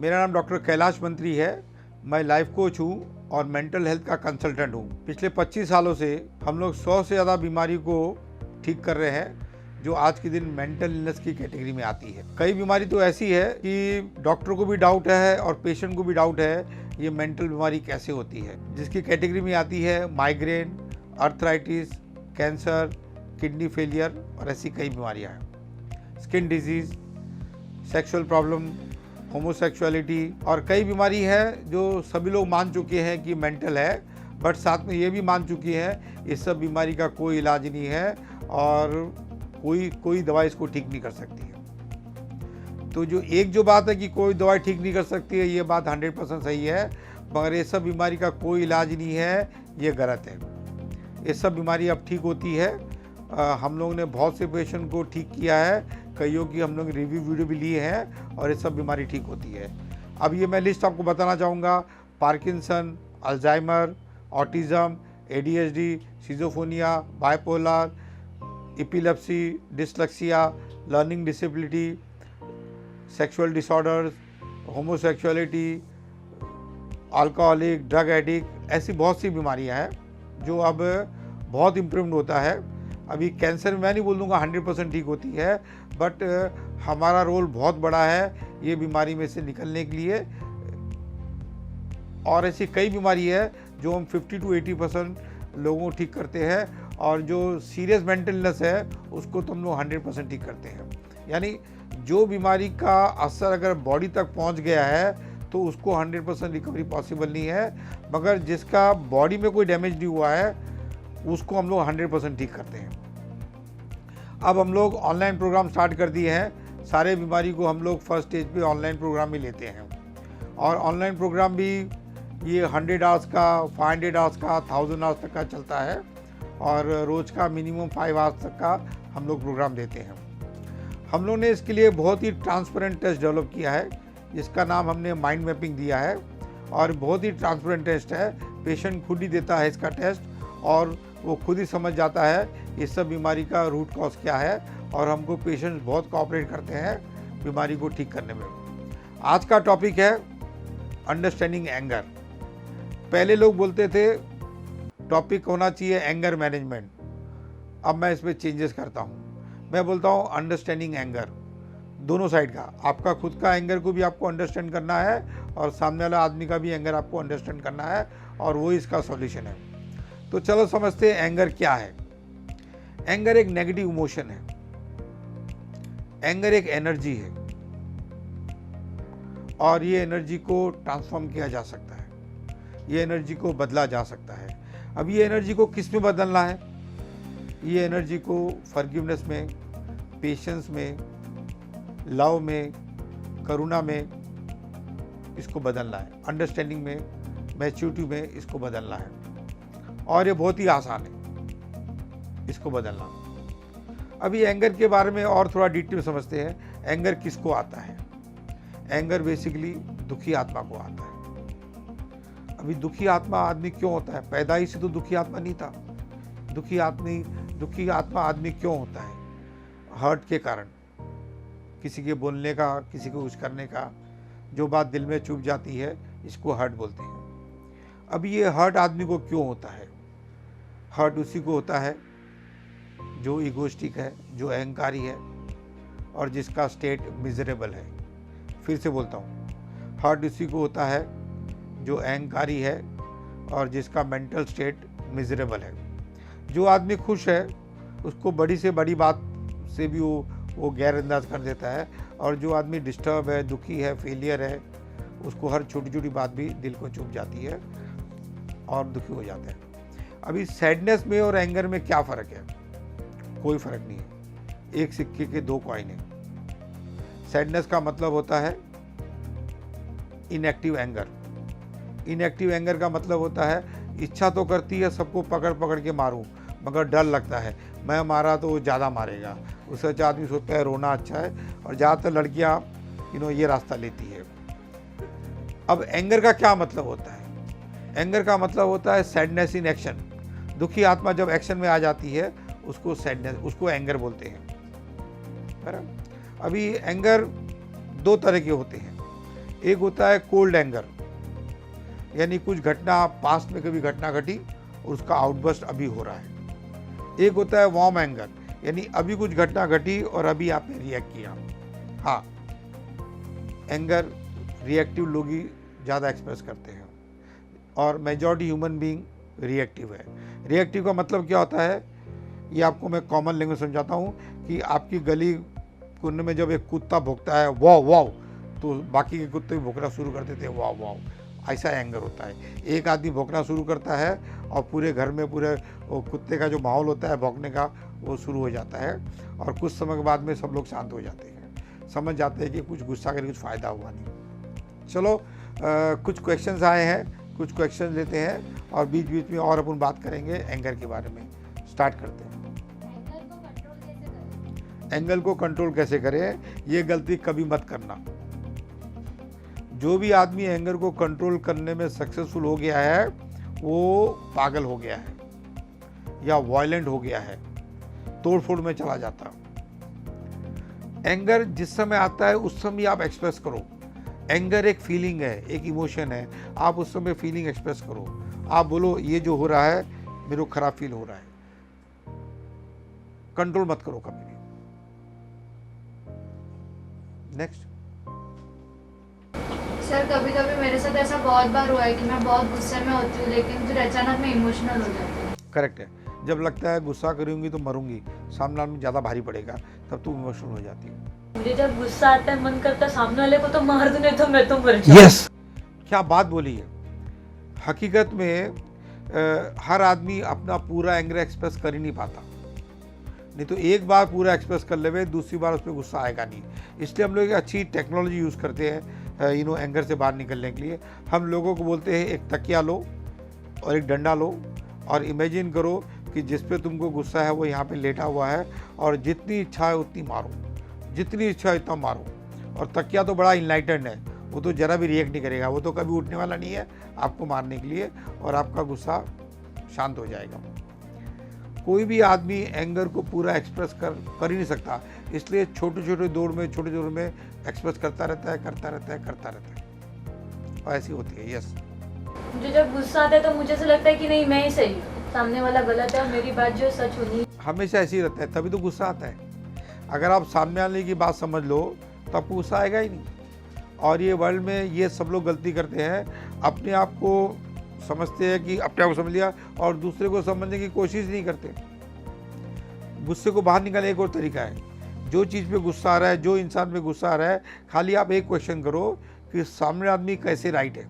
मेरा नाम डॉक्टर कैलाश मंत्री है। मैं लाइफ कोच हूँ और मेंटल हेल्थ का कंसल्टेंट हूँ। पिछले 25 सालों से हम लोग 100 से ज़्यादा बीमारी को ठीक कर रहे हैं जो आज के दिन मेंटल इलनेस की कैटेगरी में आती है। कई बीमारी तो ऐसी है कि डॉक्टर को भी डाउट है और पेशेंट को भी डाउट है ये मेंटल बीमारी कैसे होती है, जिसकी कैटेगरी में आती है migraine, arthritis, cancer, kidney failure और ऐसी कई बीमारियाँ हैं। Skin disease, sexual problem, homosexuality और कई बीमारी है जो सभी लोग मान चुके हैं कि मेंटल है, बट साथ में ये भी मान चुकी है इस सब बीमारी का कोई इलाज नहीं है और कोई दवाई इसको ठीक नहीं कर सकती है। तो जो बात है कि कोई दवाई ठीक नहीं कर सकती है, ये बात 100% सही है, मगर ये सब बीमारी का कोई इलाज नहीं है, ये गलत है। ये सब बीमारी अब ठीक होती है। हम लोगों ने बहुत से पेशेंट को ठीक किया है, कईयों की हम लोग रिव्यू वीडियो भी लिए हैं और ये सब बीमारी ठीक होती है। अब ये मैं लिस्ट आपको बताना चाहूँगा। Parkinson, Alzheimer, autism, ADHD, schizophrenia, bipolar, epilepsy, dyslexia, learning disability, sexual disorders, homosexuality, alcoholic, drug addict, ऐसी बहुत सी बीमारियां हैं जो अब बहुत इम्प्रूव होता है। अभी कैंसर मैं नहीं बोल दूँगा 100% ठीक होती है, बट हमारा रोल बहुत बड़ा है ये बीमारी में से निकलने के लिए। और ऐसी कई बीमारी है जो हम 50 to 80% लोगों को ठीक करते हैं और जो सीरियस मेंटल इलनेस है उसको तो हम लोग 100% ठीक करते हैं। यानी जो बीमारी का असर अगर बॉडी तक पहुंच गया है तो उसको 100% रिकवरी पॉसिबल नहीं है, मगर जिसका बॉडी में कोई डैमेज नहीं हुआ है उसको हम लोग 100% ठीक करते हैं। अब हम लोग ऑनलाइन प्रोग्राम स्टार्ट कर दिए हैं। सारे बीमारी को हम लोग फर्स्ट स्टेज पे ऑनलाइन प्रोग्राम भी लेते हैं और ऑनलाइन प्रोग्राम भी ये 100 आवर्स का, 500 आवर्स का, 1000 आवर्स तक का चलता है और रोज़ का मिनिमम 5 आवर्स तक का हम लोग प्रोग्राम देते हैं। हम लोग ने इसके लिए बहुत ही ट्रांसपेरेंट टेस्ट डेवलप किया है जिसका नाम हमने माइंड मैपिंग दिया है और बहुत ही ट्रांसपेरेंट टेस्ट है। पेशेंट खुद ही देता है इसका टेस्ट और वो खुद ही समझ जाता है इस सब बीमारी का रूट कॉज क्या है और हमको पेशेंट्स बहुत कोऑपरेट करते हैं बीमारी को ठीक करने में। आज का टॉपिक है अंडरस्टैंडिंग एंगर। पहले लोग बोलते थे टॉपिक होना चाहिए एंगर मैनेजमेंट, अब मैं इसमें चेंजेस करता हूँ। मैं बोलता हूँ अंडरस्टैंडिंग एंगर, दोनों साइड का, आपका खुद का एंगर को भी आपको अंडरस्टैंड करना है और सामने वाला आदमी का भी एंगर आपको अंडरस्टैंड करना है और वो इसका सॉल्यूशन है। तो चलो समझते हैं एंगर क्या है। एंगर एक नेगेटिव इमोशन है। एंगर एक एनर्जी है और ये एनर्जी को ट्रांसफॉर्म किया जा सकता है, ये एनर्जी को बदला जा सकता है। अब ये एनर्जी को किस में बदलना है? ये एनर्जी को फॉरगिवनेस में, पेशेंस में, लव में, करुणा में इसको बदलना है, अंडरस्टैंडिंग में, मैच्योरिटी में इसको बदलना है और ये बहुत ही आसान है इसको बदलना। अभी एंगर के बारे में और थोड़ा डिटेल समझते हैं। एंगर किसको आता है? एंगर बेसिकली दुखी आत्मा को आता है। अभी दुखी आत्मा आदमी क्यों होता है? पैदाइश से तो दुखी आत्मा नहीं था। दुखी आत्मा आदमी क्यों होता है? हर्ट के कारण, किसी के बोलने का, किसी को कुछ करने का, जो बात दिल में चुभ जाती है इसको हर्ट बोलते हैं। अब ये हर्ट आदमी को क्यों होता है? हर्ट उसी को होता है जो इगोइस्टिक है, जो अहंकारी है और जिसका स्टेट मिजरेबल है। फिर से बोलता हूँ, हर्ट उसी को होता है जो अहंकारी है और जिसका मेंटल स्टेट मिजरेबल है। जो आदमी खुश है उसको बड़ी से बड़ी बात से भी वो गैरअंदाज कर देता है और जो आदमी डिस्टर्ब है, दुखी है, फेलियर है, उसको हर छोटी छोटी बात भी दिल को चुभ जाती है और दुखी हो जाता है। अभी सैडनेस में और एंगर में क्या फ़र्क है? कोई फ़र्क नहीं है, एक सिक्के के दो कॉइन है। सैडनेस का मतलब होता है इनएक्टिव एंगर। इनएक्टिव एंगर का मतलब होता है इच्छा तो करती है सबको पकड़ पकड़ के मारूं, मगर डर लगता है मैं मारा तो वो ज़्यादा मारेगा। उससे अच्छा आदमी सोचता है रोना अच्छा है और ज़्यादातर लड़कियाँ ये रास्ता लेती है। अब एंगर का क्या मतलब होता है? एंगर का मतलब होता है सैडनेस इन एक्शन। दुखी आत्मा जब एक्शन में आ जाती है उसको सैडनेस, उसको एंगर बोलते हैं। बराबर। अभी एंगर दो तरह के होते हैं। एक होता है कोल्ड एंगर, यानी कुछ घटना पास्ट में कभी घटना घटी और उसका आउटबर्स्ट अभी हो रहा है। एक होता है वार्म एंगर, यानी अभी कुछ घटना घटी और अभी आपने रिएक्ट किया। हाँ, एंगर रिएक्टिव लोग ही ज़्यादा एक्सप्रेस करते हैं और मेजॉरिटी ह्यूमन बीइंग रिएक्टिव है। रिएक्टिव का मतलब क्या होता है, ये आपको मैं कॉमन लैंग्वेज समझाता हूँ कि आपकी गली कुन्न में जब एक कुत्ता भौंकता है वाव वाव, तो बाकी के कुत्ते भी भौंकना शुरू कर देते हैं वाव वाव, ऐसा एंगर होता है। एक आदमी भौंकना शुरू करता है और पूरे घर में पूरे वो कुत्ते का जो माहौल होता है भौंकने का वो शुरू हो जाता है और कुछ समय के बाद में सब लोग शांत हो जाते हैं, समझ जाते हैं कि कुछ गुस्सा करके कुछ फ़ायदा हुआ नहीं। चलो कुछ क्वेश्चंस आए हैं, कुछ क्वेश्चन लेते हैं और बीच बीच में और अपन बात करेंगे एंगर के बारे में। स्टार्ट करते हैं। एंगर को कंट्रोल कैसे करें, ये गलती कभी मत करना। जो भी आदमी एंगर को कंट्रोल करने में सक्सेसफुल हो गया है वो पागल हो गया है या वायलेंट हो गया है, तोड़फोड़ में चला जाता। एंगर जिस समय आता है उस समय आप एक्सप्रेस करो। एंगर एक फीलिंग है, एक इमोशन है, आप उस समय फीलिंग एक्सप्रेस करो। आप बोलो ये जो हो रहा है मेरे को खराब फील हो रहा है, कंट्रोल मत करो कभी भी। नेक्स्ट। सर कभी कभी मेरे साथ ऐसा बहुत बार हुआ है कि मैं बहुत गुस्से में होती हूँ लेकिन फिर अचानक मैं इमोशनल हो जाती हूँ। करेक्ट है, जब लगता है गुस्सा करूंगी तो मरूंगी, सामने वाले में ज़्यादा भारी पड़ेगा, तब तुम इमोशनल हो जाती हो। मुझे जब गुस्सा आता है मन करता है सामने वाले को तो मार दूं, नहीं तो मैं तो मर जाऊं। यस, क्या बात बोली है। हकीकत में हर आदमी अपना पूरा एंगर एक्सप्रेस कर ही नहीं पाता, नहीं तो एक बार पूरा एक्सप्रेस कर लेवे दूसरी बार उस पर गुस्सा आएगा नहीं। इसलिए हम लोग एक अच्छी टेक्नोलॉजी यूज़ करते हैं एंगर से बाहर निकलने के लिए। हम लोगों को बोलते हैं एक तकिया लो और एक डंडा लो और इमेजिन करो कि जिस पे तुमको गुस्सा है वो यहाँ पे लेटा हुआ है और जितनी इच्छा है उतनी मारो, जितनी इच्छा है उतना मारो। और तकिया तो बड़ा इनलाइटेंड है, वो तो ज़रा भी रिएक्ट नहीं करेगा, वो तो कभी उठने वाला नहीं है आपको मारने के लिए और आपका गुस्सा शांत हो जाएगा। कोई भी आदमी एंगर को पूरा एक्सप्रेस कर ही नहीं सकता, इसलिए छोटे छोटे दौर में एक्सप्रेस करता रहता है और ऐसी होती है। यस, मुझे जब गुस्सा आता है तो मुझे ऐसा लगता है कि नहीं मैं ही सही, सामने वाला गलत है और मेरी बात जो सच होनी। हमेशा ऐसे ही रहता है, तभी तो गुस्सा आता है। अगर आप सामने वाले की बात समझ लो तो आपको गुस्सा आएगा ही नहीं। और ये वर्ल्ड में ये सब लोग गलती करते हैं, अपने आप को समझते हैं कि अपने आप को समझ लिया और दूसरे को समझने की कोशिश नहीं करते। गुस्से को बाहर निकालने एक और तरीका है, जो चीज़ पे गुस्सा आ रहा है, जो इंसान पे गुस्सा आ रहा है, खाली आप एक क्वेश्चन करो कि सामने आदमी कैसे राइट है,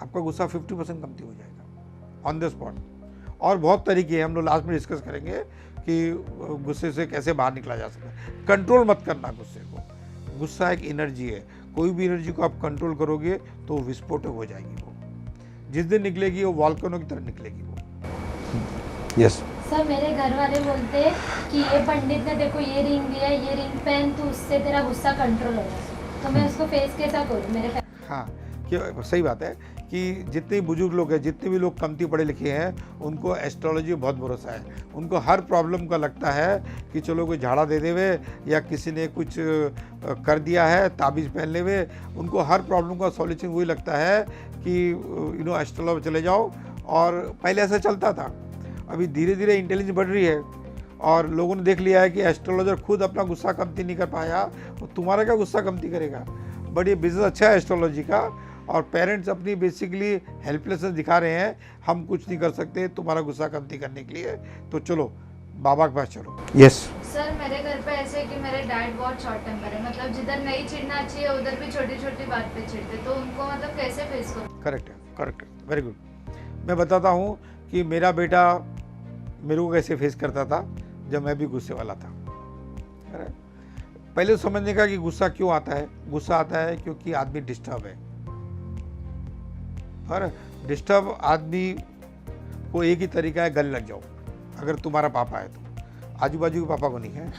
आपका गुस्सा 50% कमती हो जाएगा ऑन द स्पॉट। और बहुत तरीके हैं, हम लोग लास्ट में डिस्कस करेंगे कि गुस्से से कैसे बाहर निकला जा सकता है। कंट्रोल मत करना गुस्से को, गुस्सा एक एनर्जी है, कोई भी एनर्जी को आप कंट्रोल करोगे तो विस्फोटक हो जाएगी। वो जिस दिन निकलेगी वो वॉल्केनो की तरह निकलेगी वो। यस सर, मेरे घर वाले बोलते हैं कि ये पंडित ने देखो ये रिंग दिया, ये रिंग पहन तो उससे तेरा गुस्सा कंट्रोल होगा, तो मैं उसको फेस कैसा करूँ मेरे। हाँ, क्या सही बात है कि जितने बुजुर्ग लोग हैं, जितने भी लोग कमती पढ़े लिखे हैं, उनको एस्ट्रोलॉजी बहुत भरोसा है। उनको हर प्रॉब्लम का लगता है कि चलो कोई झाड़ा दे देवे या किसी ने कुछ कर दिया है, ताबीज़ पहन लेवे। उनको हर प्रॉब्लम का सॉल्यूशन वही लगता है कि एस्ट्रोलॉजी चले जाओ। और पहले ऐसा चलता था, अभी धीरे धीरे इंटेलिजेंस बढ़ रही है और लोगों ने देख लिया है कि एस्ट्रोलॉजर खुद अपना गुस्सा कमती नहीं कर पाया, तो तुम्हारा क्या गुस्सा कमती करेगा। बट ये बिजनेस अच्छा है एस्ट्रोलॉजी का, और पेरेंट्स अपनी बेसिकली हेल्पलेसनेस दिखा रहे हैं, हम कुछ नहीं कर सकते तुम्हारा गुस्सा कमती करने के लिए, तो चलो बाबा के पास चलो। यस सर, मेरे घर पे ऐसे है कि मेरे डैड बहुत शॉर्ट टेम्पर है, मतलब जिधर नहीं चिढ़ना चाहिए उधर भी छोटी छोटी बात पे चिढ़ते, तो उनको मतलब कैसे फेस करूं। करेक्ट है, वेरी गुड। मैं बताता हूँ कि मेरा बेटा मेरे को कैसे फेस करता था जब मैं भी गुस्से वाला था। पहले तो समझने का कि गुस्सा क्यों आता है। गुस्सा आता है क्योंकि आदमी डिस्टर्ब है, और डिस्टर्ब आदमी को एक ही तरीका है, गले लग जाओ। अगर तुम्हारा पापा है तो, आजू बाजू के पापा को नहीं है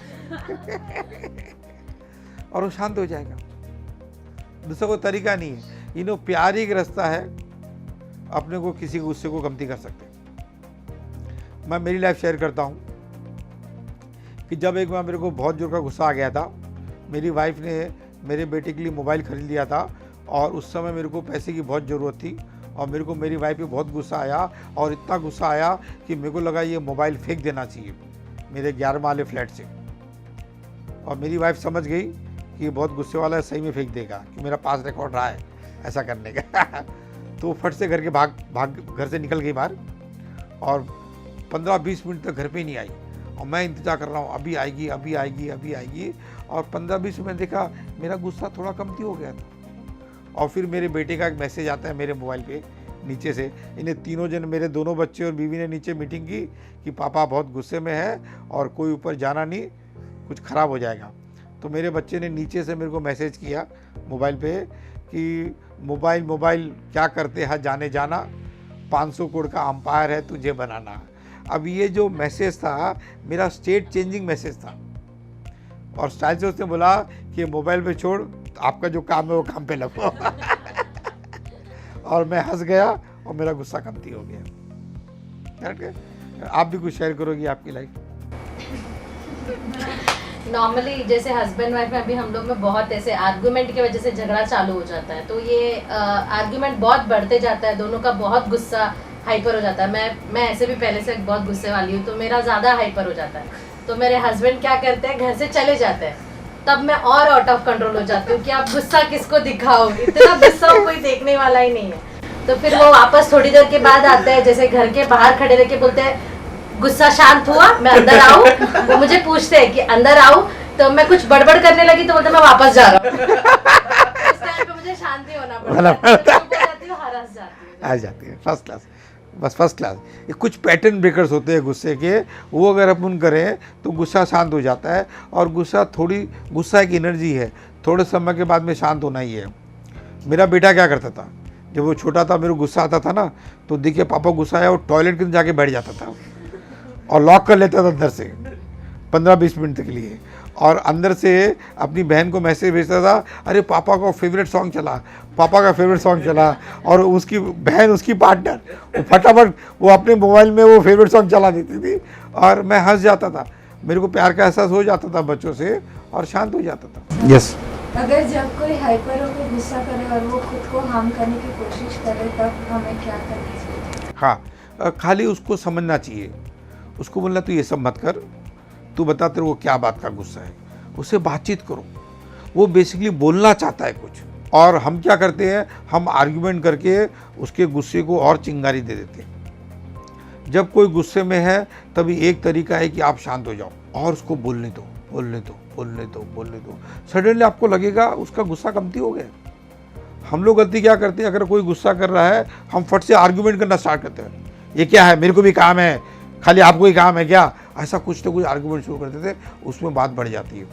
और वो शांत हो जाएगा। दूसरा कोई तरीका नहीं है। प्यार ही एक रास्ता है अपने को किसी गुस्से को कमती कर सकते। मैं मेरी लाइफ शेयर करता हूँ कि जब एक बार मेरे को बहुत जोर का गुस्सा आ गया था, मेरी वाइफ ने मेरे बेटे के लिए मोबाइल खरीद लिया था और उस समय मेरे को पैसे की बहुत ज़रूरत थी और मेरे को मेरी वाइफ पे बहुत गुस्सा आया और इतना गुस्सा आया कि मेरे को लगा ये मोबाइल फेंक देना चाहिए मेरे 11 वाले फ्लैट से। और मेरी वाइफ समझ गई कि ये बहुत गुस्से वाला है, सही में फेंक देगा कि मेरा पास रिकॉर्ड रहा है ऐसा करने का। तो फट से घर के भाग घर से निकल गई बाहर और 15-20 मिनट तक घर पे नहीं आई और मैं इंतज़ार कर रहा हूँ अभी आएगी अभी आएगी अभी आएगी। और 15-20 मिनट देखा मेरा गुस्सा थोड़ा कमती हो गया था। और फिर मेरे बेटे का एक मैसेज आता है मेरे मोबाइल पे नीचे से। इन्हें तीनों जन, मेरे दोनों बच्चे और बीवी ने नीचे मीटिंग की कि पापा बहुत गुस्से में है और कोई ऊपर जाना नहीं, कुछ ख़राब हो जाएगा। तो मेरे बच्चे ने नीचे से मेरे को मैसेज किया मोबाइल पे कि मोबाइल क्या करते हैं जाने जाना, 500 करोड़ का अंपायर है तुझे बनाना। अब ये जो मैसेज था मेरा स्टेट चेंजिंग मैसेज था और स्टाइल से उसने बोला कि मोबाइल पे छोड़, आपका जो काम है वो काम पे लगो। और मैं हंस गया और मेरा गुस्सा कमती हो गया। करेक्ट है? आप भी कुछ शेयर करोगी आपकी लाइफ? नॉर्मली जैसे हस्बैंड वाइफ में अभी हम लोग में बहुत ऐसे आर्गुमेंट की वजह से झगड़ा चालू हो जाता है, तो ये आर्गुमेंट बहुत बढ़ते जाता है, दोनों का बहुत गुस्सा हाइपर हो जाता है। मैं ऐसे भी पहले से बहुत गुस्से वाली हूँ, तो मेरा ज़्यादा हाइपर हो जाता है। तो मेरे हस्बैंड क्या करते हैं, घर से चले जाते हैं, तब मैं और आउट ऑफ कंट्रोल हो जाती हूँ कि आप गुस्सा किसको दिखाओगे, इतना गुस्सा कोई देखने वाला ही नहीं है। तो फिर वो वापस थोड़ी देर के बाद आते हैं, जैसे घर के बाहर खड़े रह के बोलते हैं गुस्सा शांत हुआ, मैं अंदर आऊँ। वो मुझे पूछते हैं कि अंदर आऊँ, तो मैं कुछ बड़बड़ करने लगी तो बोलते मैं वापस जा रहा हूँ। उस टाइम पे मुझे शांति होना पड़ता है, हरस जाती हूँ, आ जाती है। फर्स्ट क्लास, बस फर्स्ट क्लास। ये कुछ पैटर्न ब्रेकर्स होते हैं गुस्से के, वो अगर अपन करें तो गुस्सा शांत हो जाता है। और गुस्सा एक एनर्जी है, थोड़े समय के बाद में शांत होना ही है। मेरा बेटा क्या करता था, जब वो छोटा था, मेरे को गुस्सा आता था ना, तो देखिए पापा गुस्सा आया, वो टॉयलेट के अंदर जाके बैठ जाता था और लॉक कर लेता था अंदर से 15-20 मिनट के लिए, और अंदर से अपनी बहन को मैसेज भेजता था, अरे पापा का फेवरेट सॉन्ग चला, पापा का फेवरेट सॉन्ग चला। और उसकी बहन, उसकी पार्टनर, वो फटाफट वो अपने मोबाइल में वो फेवरेट सॉन्ग चला देती थी और मैं हंस जाता था। मेरे को प्यार का एहसास हो जाता था बच्चों से और शांत हो जाता था। यस। अगर जब कोई हाइपर होकर गुस्सा करे और वो खुद को हार्म करने की कोशिश करे, तब हमें क्या करना चाहिए? हाँ, खाली उसको समझना चाहिए, उसको बोलना तू ये सब मत कर, तू बता तेरे को क्या बात का गुस्सा है, उससे बातचीत करो। वो बेसिकली बोलना चाहता है कुछ, और हम क्या करते हैं, हम आर्ग्यूमेंट करके उसके गुस्से को और चिंगारी दे देते हैं। जब कोई गुस्से में है तभी एक तरीका है कि आप शांत हो जाओ और उसको बोलने दो, बोलने दो, बोलने दो, बोलने दो। सडनली आपको लगेगा उसका गुस्सा कमती हो गया। हम लोग गलती क्या करते हैं, अगर कोई गुस्सा कर रहा है हम फट से आर्ग्यूमेंट करना स्टार्ट करते हैं, ये क्या है, मेरे को भी काम है, खाली आपको ही काम है क्या, ऐसा कुछ तो कुछ आर्ग्यूमेंट शुरू करते थे, उसमें बात बढ़ जाती है।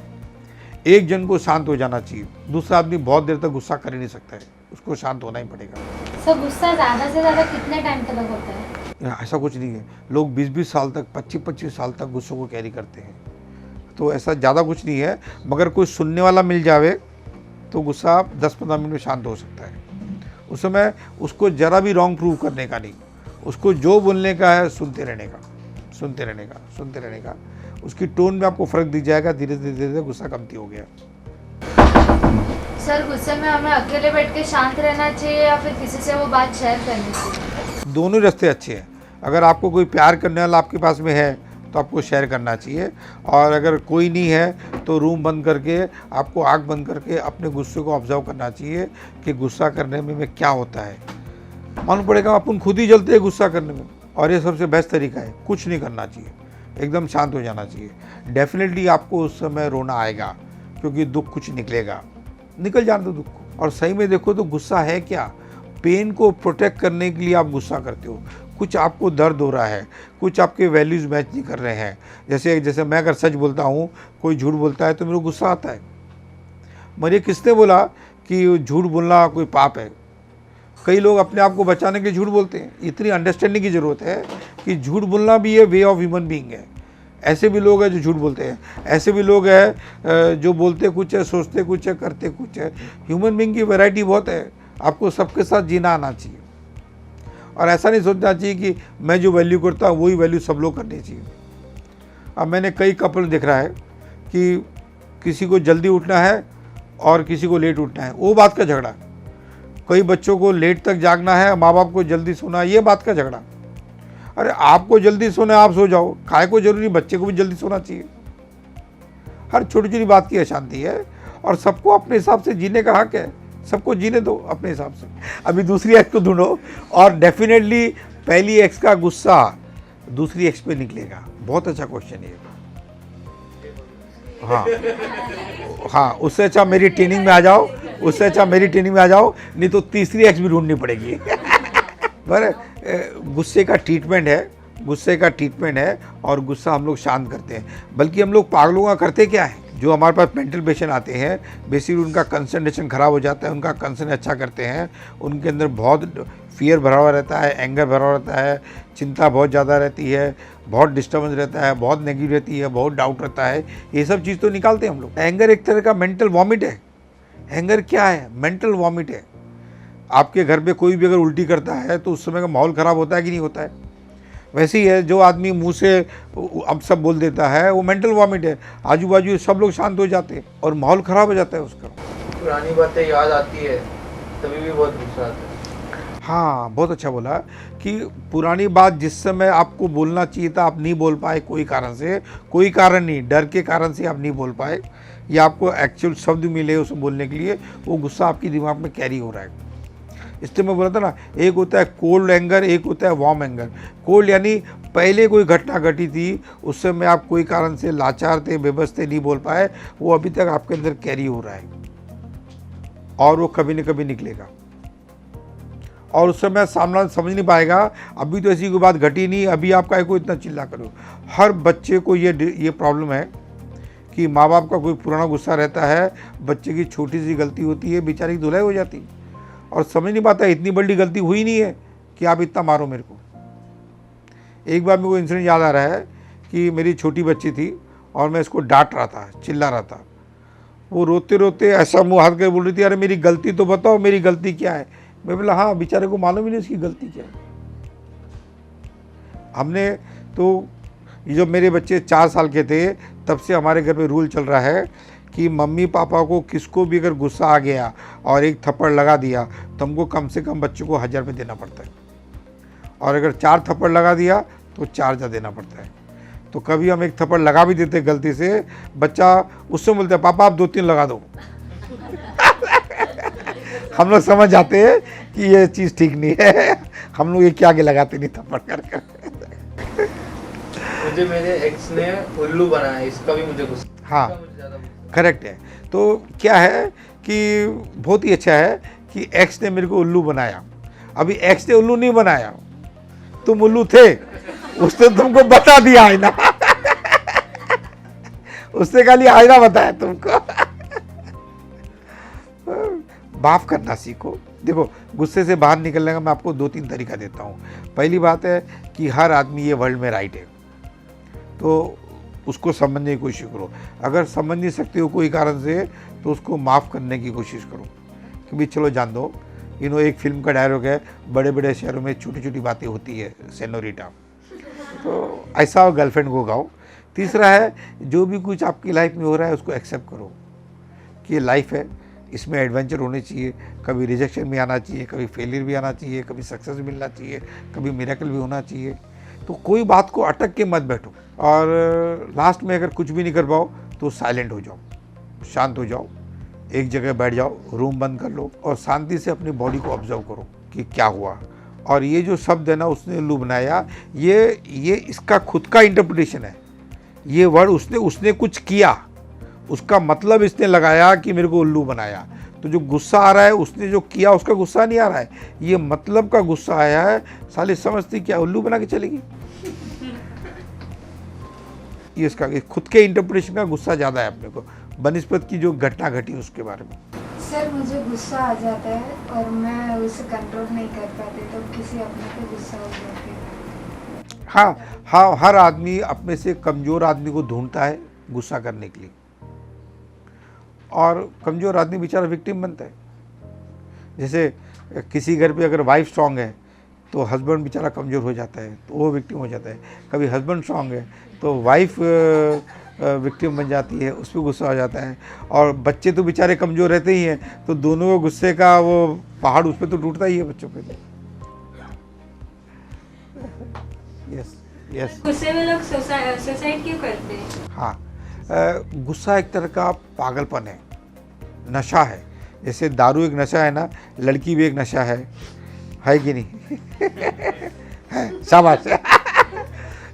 एक जन को शांत हो जाना चाहिए, दूसरा आदमी बहुत देर तक गुस्सा कर ही नहीं सकता है, उसको शांत होना ही पड़ेगा। सो गुस्सा ज़्यादा से ज़्यादा कितने टाइम तक होता है? ऐसा कुछ नहीं है, लोग 20-20 साल तक, 25-25 साल तक गुस्सों को कैरी करते हैं, तो ऐसा ज़्यादा कुछ नहीं है। मगर कोई सुनने वाला मिल जावे तो गुस्सा 10-15 मिनट में शांत हो सकता है। उस समय उसको ज़रा भी रॉन्ग प्रूव करने का नहीं, उसको जो बोलने का है सुनते रहने का, सुनते रहने का, सुनते रहने का। उसकी टोन में आपको फ़र्क दिख जाएगा, धीरे धीरे धीरे गुस्सा कमती हो गया। सर गुस्से में हमें अकेले बैठ के शांत रहना चाहिए या फिर किसी से वो बात शेयर करनी चाहिए? दोनों रास्ते अच्छे हैं। अगर आपको कोई प्यार करने वाला आपके पास में है तो आपको शेयर करना चाहिए, और अगर कोई नहीं है तो रूम बंद करके, आपको आँख बंद करके अपने गुस्से को ऑब्जर्व करना चाहिए कि गुस्सा करने में क्या होता है। मालूम पड़ेगा अपन खुद ही जलते हैं गुस्सा करने में, और ये सबसे बेस्ट तरीका है, कुछ नहीं करना चाहिए, एकदम शांत हो जाना चाहिए। डेफिनेटली आपको उस समय रोना आएगा क्योंकि दुख कुछ निकलेगा, निकल जाने दो दुख को। और सही में देखो तो गुस्सा है क्या, पेन को प्रोटेक्ट करने के लिए आप गुस्सा करते हो। कुछ आपको दर्द हो रहा है, कुछ आपके वैल्यूज़ मैच नहीं कर रहे हैं। जैसे मैं अगर सच बोलता हूँ, कोई झूठ बोलता है तो मेरे को गुस्सा आता है। मुझे किसने बोला कि झूठ बोलना कोई पाप है? कई लोग अपने आप को बचाने के लिए झूठ बोलते हैं। इतनी अंडरस्टैंडिंग की ज़रूरत है कि झूठ बोलना भी ये वे ऑफ ह्यूमन बीइंग है। ऐसे भी लोग हैं जो झूठ बोलते हैं, ऐसे भी लोग हैं जो बोलते कुछ है, सोचते कुछ है, करते कुछ है। ह्यूमन बीइंग की वैरायटी बहुत है, आपको सबके साथ जीना आना चाहिए। और ऐसा नहीं सोचना चाहिए कि मैं जो वैल्यू करता हूँ वही वैल्यू सब लोग करनी चाहिए। अब मैंने कई कपल देख रहा है कि किसी को जल्दी उठना है और किसी को लेट उठना है, वो बात का झगड़ा। कई बच्चों को लेट तक जागना है, माँ बाप को जल्दी सोना है, ये बात का झगड़ा। अरे आपको जल्दी सोना है, आप सो जाओ, काय को जरूरी बच्चे को भी जल्दी सोना चाहिए। हर छोटी छोटी बात की अशांति है और सबको अपने हिसाब से जीने का हक है, सबको जीने दो अपने हिसाब से। अभी दूसरी एक्स को ढूंढो और डेफिनेटली पहली एक्स का गुस्सा दूसरी एक्स पे निकलेगा। बहुत अच्छा क्वेश्चन है। हाँ हाँ, उससे अच्छा मेरी ट्रेनिंग में आ जाओ, उससे अच्छा मेरी ट्रेनिंग में आ जाओ, नहीं तो तीसरी एक्स भी ढूंढनी पड़ेगी। पर गुस्से का ट्रीटमेंट है, गुस्से का ट्रीटमेंट है और गुस्सा हम लोग शांत करते हैं। बल्कि हम लोग पागलों का करते क्या है, जो हमारे पास मेंटल पेशेंट आते हैं बेसिकली उनका कंसंट्रेशन ख़राब हो जाता है, उनका कंसर्न अच्छा करते हैं, उनके अंदर बहुत फियर भरा हुआ रहता है, एंगर भरा हुआ रहता है, चिंता बहुत ज़्यादा रहती है, बहुत डिस्टर्बेंस रहता है, बहुत नेगेटिव रहती है, बहुत डाउट रहता है, ये सब चीज़ तो निकालते हैं हम लोग। एंगर एक तरह का मेंटल वॉमिट है। एंगर क्या है? मेंटल वॉमिट है। आपके घर पे कोई भी अगर उल्टी करता है तो उस समय का माहौल ख़राब होता है कि नहीं होता है? वैसे ही है, जो आदमी मुंह से अब सब बोल देता है वो मेंटल वॉमिट है। आजू बाजू सब लोग शांत हो जाते हैं और माहौल ख़राब हो जाता है उसका। पुरानी बातें याद आती है तभी भी बहुत गुस्सा आता है। हाँ, बहुत अच्छा बोला कि पुरानी बात जिस समय आपको बोलना चाहिए था आप नहीं बोल पाए, कोई कारण से, कोई कारण नहीं, डर के कारण से आप नहीं बोल पाए या आपको एक्चुअल शब्द मिले उसे बोलने के लिए, वो गुस्सा आपके दिमाग में कैरी हो रहा है। इसलिए मैं बोला था ना, एक होता है कोल्ड एंगर, एक होता है वार्म एंगर। कोल्ड यानी पहले कोई घटना घटी थी, उस समय आप कोई कारण से लाचार थे, बेबस थे, नहीं बोल पाए, वो अभी तक आपके अंदर कैरी हो रहा है और वो कभी न कभी निकलेगा और उस समय सामना समझ नहीं पाएगा। अभी तो ऐसी कोई बात घटी नहीं, अभी आप काहे को इतना चिल्ला करो। हर बच्चे को ये प्रॉब्लम है कि माँ बाप का कोई पुराना गुस्सा रहता है, बच्चे की छोटी सी गलती होती है, बेचारी की धुलाई हो जाती और समझ नहीं पाता इतनी बड़ी गलती हुई नहीं है कि आप इतना मारो मेरे को। एक बार मेरे को इंसिडेंट याद आ रहा है कि मेरी छोटी बच्ची थी और मैं इसको डांट रहा था, चिल्ला रहा था। वो रोते रोते ऐसा मुँह हाथ कर बोल रही थी, अरे मेरी गलती तो बताओ, मेरी गलती क्या है? मैं बोला हाँ, बेचारे को मालूम ही नहीं उसकी गलती क्या है। हमने तो ये जो मेरे बच्चे 4 साल के थे तब से हमारे घर में रूल चल रहा है कि मम्मी पापा को किसको भी अगर गुस्सा आ गया और एक थप्पड़ लगा दिया तो हमको कम से कम बच्चे को 1000 रुपये देना पड़ता है और अगर 4 थप्पड़ लगा दिया तो 4000 देना पड़ता है। तो कभी हम एक थप्पड़ लगा भी देते गलती से, बच्चा उससे बोलता है पापा आप 2-3 लगा दो। हम लोग समझ जाते हैं कि ये चीज़ ठीक नहीं है, हम लोग ये क्या आगे लगाते नहीं थप्पड़ कर। मुझे मेरे एक्स ने उल्लू बनाया, इसका भी मुझे गुस्सा। हाँ, मुझे ज़्यादा गुस्सा। करेक्ट है। तो क्या है कि बहुत ही अच्छा है कि एक्स ने मेरे को उल्लू बनाया। अभी एक्स ने उल्लू नहीं बनाया, तुम उल्लू थे, उसने तुमको बता दिया आईना। उसने खाली आईना बताया तुमको। माफ करना सीखो। देखो, गुस्से से बाहर निकलने का मैं आपको 2-3 तरीका देता हूँ। पहली बात है कि हर आदमी ये वर्ल्ड में राइट है, तो उसको समझने की कोशिश करो। अगर समझ नहीं सकते हो कोई कारण से तो उसको माफ़ करने की कोशिश करो कि भाई चलो जान दो। एक फिल्म का डायलॉग है, बड़े बड़े शहरों में छोटी छोटी बातें होती है सेनोरिटा, तो ऐसा गर्लफ्रेंड को गाओ। तीसरा है, जो भी कुछ आपकी लाइफ में हो रहा है उसको एक्सेप्ट करो कि ये लाइफ है, इसमें एडवेंचर होने चाहिए, कभी रिजेक्शन भी आना चाहिए, कभी फेलियर भी आना चाहिए, कभी सक्सेस भी मिलना चाहिए, कभी मिरेकल भी होना चाहिए। तो कोई बात को अटक के मत बैठो और लास्ट में अगर कुछ भी नहीं कर पाओ तो साइलेंट हो जाओ, शांत हो जाओ, एक जगह बैठ जाओ, रूम बंद कर लो और शांति से अपनी बॉडी को ऑब्जर्व करो कि क्या हुआ। और ये जो शब्द है ना, उसने उल्लू बनाया, ये इसका खुद का इंटरप्रिटेशन है। ये वर्ड उसने कुछ किया, उसका मतलब इसने लगाया कि मेरे को उल्लू बनाया। तो जो गुस्सा आ रहा है उसने जो किया उसका गुस्सा नहीं आ रहा है, ये मतलब का गुस्सा आया है। साले समझती क्या उल्लू बना के चलेगी? ये इसका खुद के इंटरप्रिटेशन का गुस्सा ज़्यादा है अपने को बनिस्बत की जो घटना घटी उसके बारे में। सर, मुझे गुस्सा आ जाता है और मैं उसे कंट्रोल नहीं कर पाती, तो किसी अपने पे गुस्सा हो जाती है। हाँ, हर आदमी अपने से कमज़ोर आदमी को ढूंढता है गुस्सा करने के लिए और कमज़ोर आदमी बेचारा विक्टिम बनता है। जैसे किसी घर पे अगर वाइफ स्ट्रांग है तो हस्बैंड बेचारा कमज़ोर हो जाता है, तो वो विक्टिम हो जाता है। कभी हस्बैंड स्ट्रांग है तो वाइफ विक्टिम बन जाती है, उस पर गुस्सा आ जाता है। और बच्चे तो बेचारे कमज़ोर रहते ही हैं, तो दोनों को गुस्से का वो पहाड़ उस पर तो टूटता ही है बच्चों पे। Yes yes. गुस्से में लोग सुसाइड क्यों करते हैं? हाँ, गुस्सा एक तरह का पागलपन है, नशा है। जैसे दारू एक नशा है ना, लड़की भी एक नशा है कि नहीं? है, शाबाश।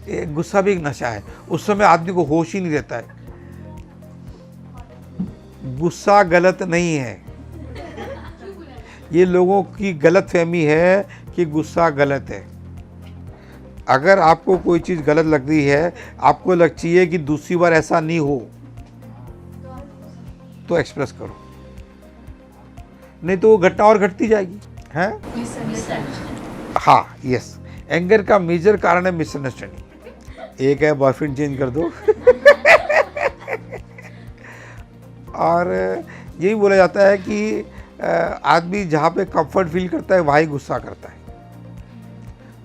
ये गुस्सा भी एक नशा है। उस समय आदमी को होश ही नहीं रहता है। गुस्सा गलत नहीं है, ये लोगों की गलत फहमी है कि गुस्सा गलत है। अगर आपको कोई चीज़ गलत लग रही है, आपको लगती चाहिए कि दूसरी बार ऐसा नहीं हो, तो एक्सप्रेस करो, नहीं तो वो घटना और घटती जाएगी। हैं? हाँ, यस। एंगर का मेजर कारण है मिसअंडरस्टैंडिंग। एक है बॉयफ्रेंड चेंज कर दो। और यही बोला जाता है कि आदमी जहाँ पे कंफर्ट फील करता है वहाँ ही गुस्सा करता है।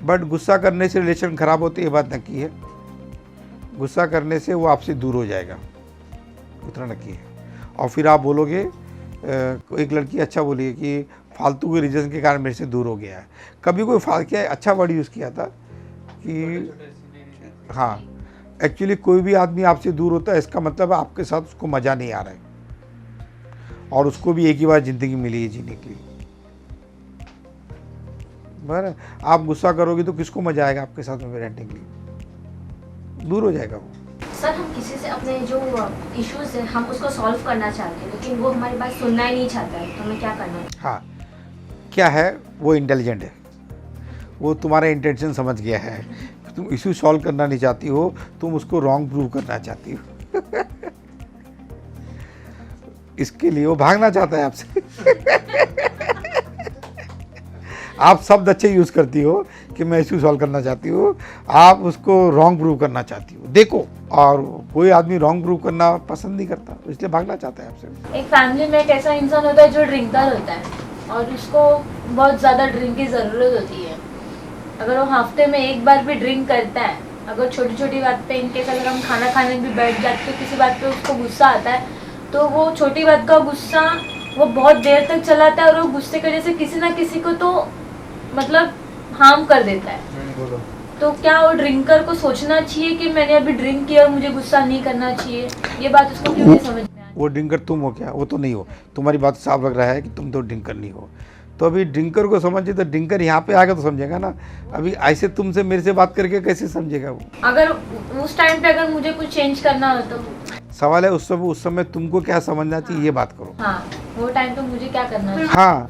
बट गुस्सा करने से रिलेशन ख़राब होती है, ये बात नक्की है। गुस्सा करने से वो आपसे दूर हो जाएगा, उतना नक्की है। और फिर आप बोलोगे, एक लड़की अच्छा बोली है कि फालतू के रीज़न के कारण मेरे से दूर हो गया है। कभी कोई क्या अच्छा वर्ड यूज़ किया था कि हाँ, एक्चुअली कोई भी आदमी आपसे दूर होता है, इसका मतलब आपके साथ उसको मज़ा नहीं आ रहा है, और उसको भी एक ही बार ज़िंदगी मिली है जीने के लिए। बराबर, आप गुस्सा करोगे तो किसको मज़ा आएगा आपके साथ में रहने के लिए? दूर हो जाएगा वो। सर, हम किसी से अपने जो इश्यूज है हम उसको सॉल्व करना चाहते हैं, लेकिन वो हमारी बात सुनना ही नहीं चाहता है, तो हमें क्या करना है? हाँ, क्या है, वो इंटेलिजेंट है, वो तुम्हारा इंटेंशन समझ गया है। तुम इशू सॉल्व करना नहीं चाहती हो, तुम उसको रॉन्ग प्रूव करना चाहती हो। इसके लिए वो भागना चाहता है आपसे। आप शब्द अच्छे यूज़ करती हो कि मैं इशू सॉल्व करना चाहती हूँ, आप उसको रॉन्ग प्रूव करना चाहती हो। देखो, और कोई आदमी रॉन्ग प्रूव करना पसंद नहीं करता, इसलिए भागना चाहता है आपसे। एक फैमिली में एक ऐसा इंसान होता है जो ड्रिंकर होता है और उसको बहुत ज़्यादा ड्रिंक की ज़रूरत होती है। अगर वो हफ्ते में एक बार भी ड्रिंक करता है, अगर छोटी छोटी बात पे इनकेस अगर हम खाना खाने भी बैठ जाते तो किसी बात पे उसको गुस्सा आता है, तो वो छोटी बात का गुस्सा वो बहुत देर तक चलाता है और वो गुस्से की वजह से किसी ना किसी को तो मतलब हार्म कर देता है। तो क्या वो ड्रिंकर को सोचना चाहिए कि मैंने अभी ड्रिंक किया और मुझे गुस्सा नहीं करना चाहिए? ये बात उसको क्यों नहीं समझ में आती? वो ड्रिंकर तुम हो क्या? वो तो नहीं हो। तुम्हारी बात साफ लग रहा है कि तुम तो ड्रिंकर नहीं हो। तो अभी ड्रिंकर को समझिए तो ड्रिंकर यहाँ पे आके तो समझेगा ना। अभी ऐसे तुमसे मेरे से बात करके कैसे समझेगा वो? अगर उस टाइम पे अगर मुझे कुछ चेंज करना हो तो सवाल है उस समय तुमको क्या समझना चाहिए, ये बात करो। हाँ, वो टाइम पे मुझे क्या करना चाहिए? हाँ,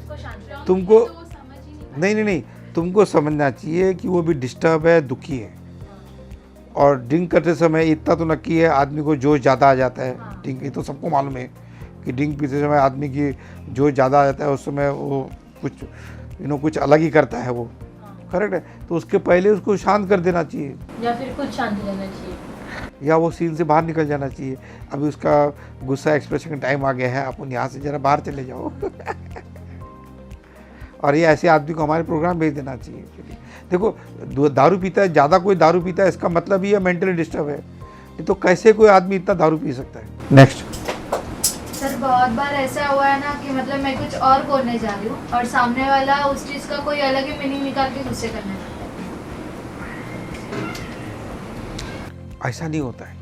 तुमको नहीं, तुमको समझना चाहिए कि वो भी डिस्टर्ब है, दुखी है। और ड्रिंक करते समय इतना तो नक्की है, आदमी को जोश ज़्यादा आ जाता है। ड्रिंक, ये तो सबको मालूम है कि ड्रिंक पीते समय आदमी की जोश ज़्यादा आ जाता है। उस समय वो कुछ अलग ही करता है वो। करेक्ट है? तो उसके पहले उसको शांत कर देना चाहिए, या फिर कुछ शांत रहना चाहिए, या वो सीन से बाहर निकल जाना चाहिए। अभी उसका गुस्सा एक्सप्रेशन का टाइम आ गया है, आप यहाँ से ज़रा बाहर चले जाओ। और ये ऐसे आदमी को हमारे प्रोग्राम भेज देना चाहिए। देखो, दारू पीता है, ज़्यादा कोई दारू पीता है, इसका मतलब ये मेंटली डिस्टर्ब है। नहीं तो कैसे कोई आदमी इतना दारू पी सकता है? नेक्स्ट। सर, बहुत बार ऐसा हुआ है ना कि मतलब मैं कुछ और बोलने जा रही हूँ और सामने वाला उस चीज़ का कोई अलग ही मीनिंग निकाल के गुस्से करने लगता है। ऐसा नहीं होता है।